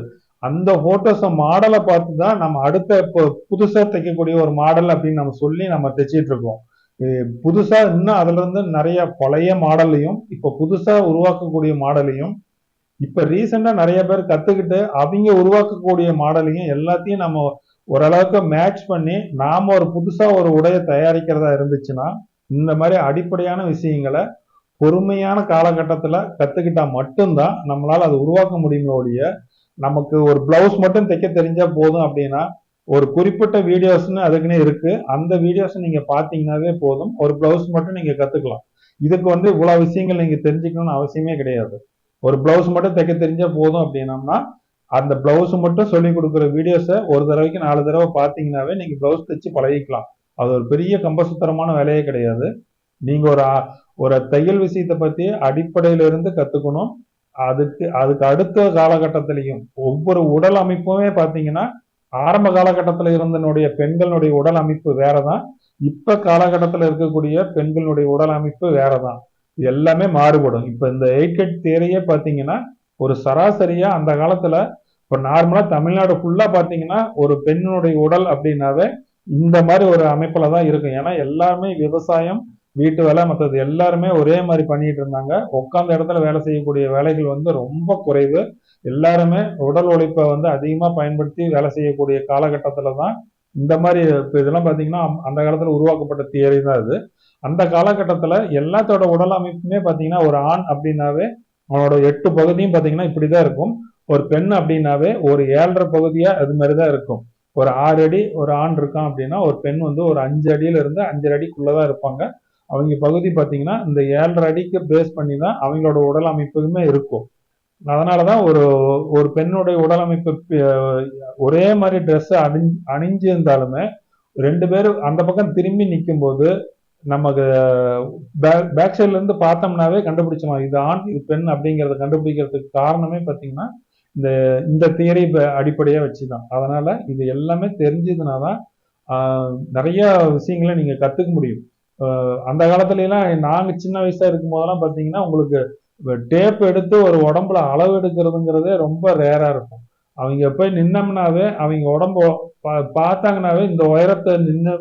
அந்த போட்டோஸ மாடலை பார்த்து தான் நம்ம அடுத்த இப்போ புதுசா தைக்கக்கூடிய ஒரு மாடல் அப்படின்னு நம்ம சொல்லி நம்ம தைச்சிட்டு இருக்கோம். புதுசா இன்னும் அதுல இருந்து நிறைய பழைய மாடலையும் இப்ப புதுசா உருவாக்கக்கூடிய மாடலையும் இப்ப ரீசெண்டா நிறைய பேர் கத்துக்கிட்டு அவங்க உருவாக்கக்கூடிய மாடலையும் எல்லாத்தையும் நம்ம ஓரளவுக்கு மேட்ச் பண்ணி நாம ஒரு புதுசா ஒரு உடையை தயாரிக்கிறதா இருந்துச்சுன்னா இந்த மாதிரி அடிப்படையான விஷயங்களை பொறுமையான காலகட்டத்துல கத்துக்கிட்டா மட்டும்தான் நம்மளால அதை உருவாக்க முடியுமே ஒழிய நமக்கு ஒரு பிளவுஸ் மட்டும் தைக்க தெரிஞ்சா போதும் அப்படின்னா ஒரு குறிப்பிட்ட வீடியோஸ்னு அதுக்குன்னே இருக்கு. அந்த வீடியோஸ் நீங்க பாத்தீங்கன்னாவே போதும். ஒரு பிளவுஸ் மட்டும் நீங்க கத்துக்கலாம். இதுக்கு வந்து இவ்வளவு விஷயங்கள் நீங்க தெரிஞ்சுக்கணும்னு அவசியமே கிடையாது. ஒரு பிளவுஸ் மட்டும் தைக்க தெரிஞ்சா போதும் அப்படின்னம்னா அந்த பிளவுஸ் மட்டும் சொல்லி கொடுக்குற வீடியோஸை ஒரு தடவைக்கு 4 தடவை பார்த்தீங்கன்னாவே நீங்க பிளவுஸ் தைச்சு பழகிக்கலாம். அது ஒரு பெரிய கம்பசுத்தரமான வேலையே கிடையாது. நீங்க ஒரு தையல் விஷயத்தை பத்தி அடிப்படையில இருந்து கத்துக்கணும். அதுக்கு அடுத்த காலகட்டத்திலையும் ஒவ்வொரு உடல் அமைப்புமே பாத்தீங்கன்னா ஆரம்ப காலகட்டத்துல இருந்தனுடைய பெண்களுடைய உடல் அமைப்பு வேறதான். இப்ப காலகட்டத்துல இருக்கக்கூடிய பெண்களுடைய உடல் அமைப்பு வேறதான். எல்லாமே மாறுபடும். இப்ப இந்த 8 கட் தியரியே பாத்தீங்கன்னா ஒரு சராசரியா அந்த காலத்துல இப்ப நார்மலா தமிழ்நாடு ஃபுல்லா பாத்தீங்கன்னா ஒரு பெண்ணுடைய உடல் அப்படின்னாவே இந்த மாதிரி ஒரு அமைப்புல தான் இருக்கும். ஏன்னா எல்லாருமே விவசாயம் வீட்டு வேலை மற்றது எல்லாருமே ஒரே மாதிரி பண்ணிட்டு இருந்தாங்க. உட்கார்ந்த இடத்துல வேலை செய்யக்கூடிய வேலைகள் வந்து ரொம்ப குறைவு. எல்லாருமே உடல் உழைப்பை வந்து அதிகமா பயன்படுத்தி வேலை செய்யக்கூடிய காலகட்டத்துல தான் இந்த மாதிரி இதெல்லாம் பாத்தீங்கன்னா அந்த காலத்துல உருவாக்கப்பட்ட தியரி தான் இது. அந்த காலகட்டத்துல எல்லாத்தோட உடல் அமைப்புமே பாத்தீங்கன்னா ஒரு ஆண் அப்படின்னாவே அவனோட 8 பகுதியும் பாத்தீங்கன்னா இப்படிதான் இருக்கும். ஒரு பெண் அப்படின்னாவே ஒரு 7.5 பகுதியா அது மாதிரிதான் இருக்கும். ஒரு 6 அடி ஒரு ஆண் இருக்கான் அப்படின்னா ஒரு பெண் வந்து ஒரு 5 அடியில இருந்து 5.5 அடிக்குள்ளதான் இருப்பாங்க. அவங்க பகுதி பாத்தீங்கன்னா இந்த 7.5 அடிக்கு பேஸ் பண்ணி தான் அவங்களோட உடல் அமைப்புமே இருக்கும். அதனாலதான் ஒரு ஒரு பெண்ணுடைய உடல் அமைப்பு ஒரே மாதிரி ட்ரெஸ் அணிஞ்சு இருந்தாலுமே 2 பேரும் அந்த பக்கம் திரும்பி நிற்கும் போது நமக்கு பேக் சைட்ல இருந்து பார்த்தோம்னாவே கண்டுபிடிச்சலாம் இது ஆண் இது பெண் அப்படிங்கறத கண்டுபிடிக்கிறதுக்கு காரணமே பாத்தீங்கன்னா இந்த இந்த தியரி அடிப்படையா வச்சுதான். அதனால இது எல்லாமே தெரிஞ்சதுனாதான் நிறைய விஷயங்களை நீங்க கத்துக்க முடியும். அந்த காலத்துல எல்லாம் நாங்க சின்ன வயசா இருக்கும் போதெல்லாம் பாத்தீங்கன்னா உங்களுக்கு டேப் எடுத்து ஒரு உடம்புல அளவு எடுக்கிறதுங்கிறதே ரொம்ப ரேரா இருக்கும். அவங்க போய் நின்னோம்னாவே அவங்க உடம்பு பார்த்தாங்கன்னாவே இந்த உயரத்தை நின்று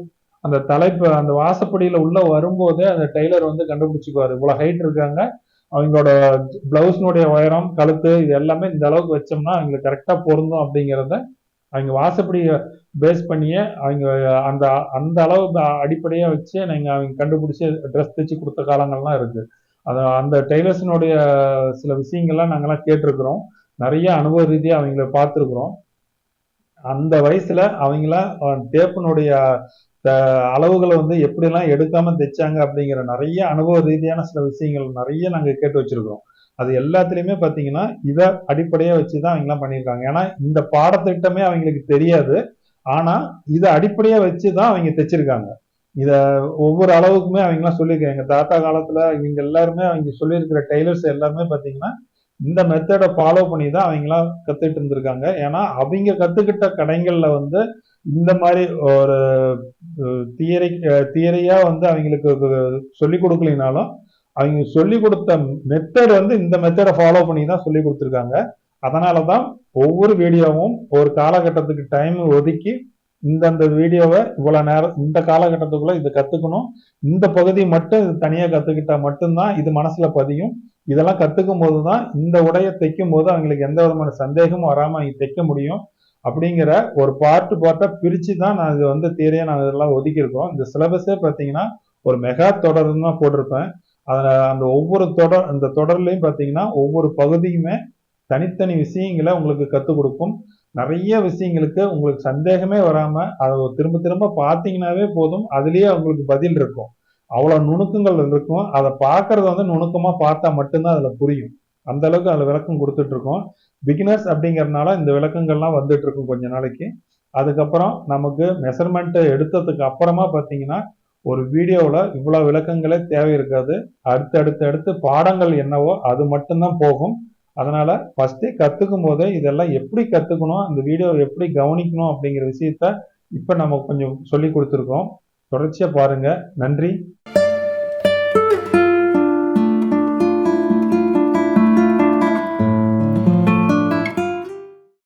அந்த தலைப்பு அந்த வாசப்படியில உள்ள வரும்போதே அந்த டெய்லர் வந்து கண்டுபிடிச்சுக்குவாரு இவ்வளவு ஹைட் இருக்காங்க, அவங்களோட பிளவுஸ்னுடைய உயரம் கழுத்து இது எல்லாமே இந்த அளவுக்கு வச்சோம்னா அவங்களுக்கு கரெக்டா பொருந்தும் அப்படிங்கிறத அவங்க வாசப்படிய பேஸ் பண்ணியே அவங்க அந்த அந்த அளவு அடிப்படையா வச்சு அவங்க கண்டுபிடிச்சு ட்ரெஸ் தைச்சு கொடுத்த காலங்கள்லாம் இருக்கு. அந்த டெய்லர்ஸினுடைய சில விஷயங்கள்லாம் நாங்கெல்லாம் கேட்டிருக்கிறோம். நிறைய அனுபவ ரீதியா அவங்கள பார்த்துருக்குறோம். அந்த வயசுல அவங்கள டேப்பினுடைய அளவுகளை வந்து எப்படிலாம் எடுக்காம தைச்சாங்க அப்படிங்கிற நிறைய அனுபவ ரீதியான சில விஷயங்கள் நிறைய நாங்க கேட்டு வச்சிருக்கிறோம். அது எல்லாத்துலயுமே பாத்தீங்கன்னா இத அடிப்படையா வச்சுதான் அவங்கலாம் பண்ணியிருக்காங்க. ஏன்னா இந்த பாடத்திட்டமே அவங்களுக்கு தெரியாது. ஆனா இதை அடிப்படையா வச்சுதான் அவங்க தைச்சிருக்காங்க. இத ஒவ்வொரு அளவுக்குமே அவங்கலாம் சொல்லியிருக்காங்க. எங்க தாத்தா காலத்துல இவங்க எல்லாருமே அவங்க சொல்லியிருக்கிற டெய்லர்ஸ் எல்லாருமே பாத்தீங்கன்னா இந்த மெத்தடை ஃபாலோ பண்ணி தான் அவங்களாம் கத்துட்டு இருந்திருக்காங்க. ஏன்னா அவங்க கத்துக்கிட்ட கடைகள்ல வந்து இந்த மாதிரி ஒரு தியரியா வந்து அவங்களுக்கு சொல்லிக் கொடுக்கலினாலும் அவங்க சொல்லிக் கொடுத்த மெத்தட் வந்து இந்த மெத்தடை ஃபாலோ பண்ணி தான் சொல்லி கொடுத்துருக்காங்க. அதனாலதான் ஒவ்வொரு வீடியோவும் ஒரு காலகட்டத்துக்கு டைம் ஒதுக்கி இந்தந்த வீடியோவை இவ்வளவு நேரம் இந்த காலகட்டத்துக்குள்ள இதை கத்துக்கணும், இந்த பகுதி மட்டும் இது தனியா கத்துக்கிட்டா மட்டும்தான் இது மனசுல பதியும். இதெல்லாம் கத்துக்கும் போதுதான் இந்த உடைய தைக்கும் போது அவங்களுக்கு எந்த விதமான சந்தேகமும் வராம அவங்க தைக்க முடியும் அப்படிங்கிற ஒரு பார்ட்டா பிரிச்சு தான் நான் இது வந்து தியரியா நான் இதெல்லாம் ஒதுக்கியிருக்கோம். இந்த சிலபஸே பார்த்தீங்கன்னா ஒரு மெகா தொடர்னு தான் போட்டிருப்பேன். அதுல அந்த ஒவ்வொரு அந்த தொடர்லயும் பார்த்தீங்கன்னா ஒவ்வொரு பகுதியுமே தனித்தனி விஷயங்களை உங்களுக்கு கத்துக் கொடுக்கும். நிறைய விஷயங்களுக்கு உங்களுக்கு சந்தேகமே வராம அதை திரும்ப திரும்ப பார்த்தீங்கன்னாவே போதும், அதுலயே உங்களுக்கு பதில் இருக்கும். அவ்வளவு நுணுக்கங்கள் இருக்கும். அதை பார்க்கறது வந்து நுணுக்கமா பார்த்தா மட்டும்தான் அதுல புரியும். அந்த அளவுக்கு அதுல விளக்கம் கொடுத்துட்டு இருக்கோம். பிகினர்ஸ் அப்படிங்கறதுனால இந்த விளக்கங்கள்லாம் வந்துட்டு இருக்கும் கொஞ்ச நாளைக்கு. அதுக்கப்புறம் நமக்கு மெஷர்மெண்ட் எடுத்ததுக்கு அப்புறமா பார்த்தீங்கன்னா ஒரு வீடியோவில் இவ்வளவு விளக்கங்களே தேவை இருக்காது. அடுத்து பாடங்கள் என்னவோ அது மட்டும்தான் போகும். அதனால ஃபர்ஸ்டே கத்துக்கும் போதே இதெல்லாம் எப்படி கத்துக்கணும், இந்த வீடியோவை எப்படி கவனிக்கணும் அப்படிங்கிற விஷயத்த இப்ப நம்ம கொஞ்சம் சொல்லி கொடுத்துருக்கோம். தொடர்ச்சியா பாருங்க. நன்றி.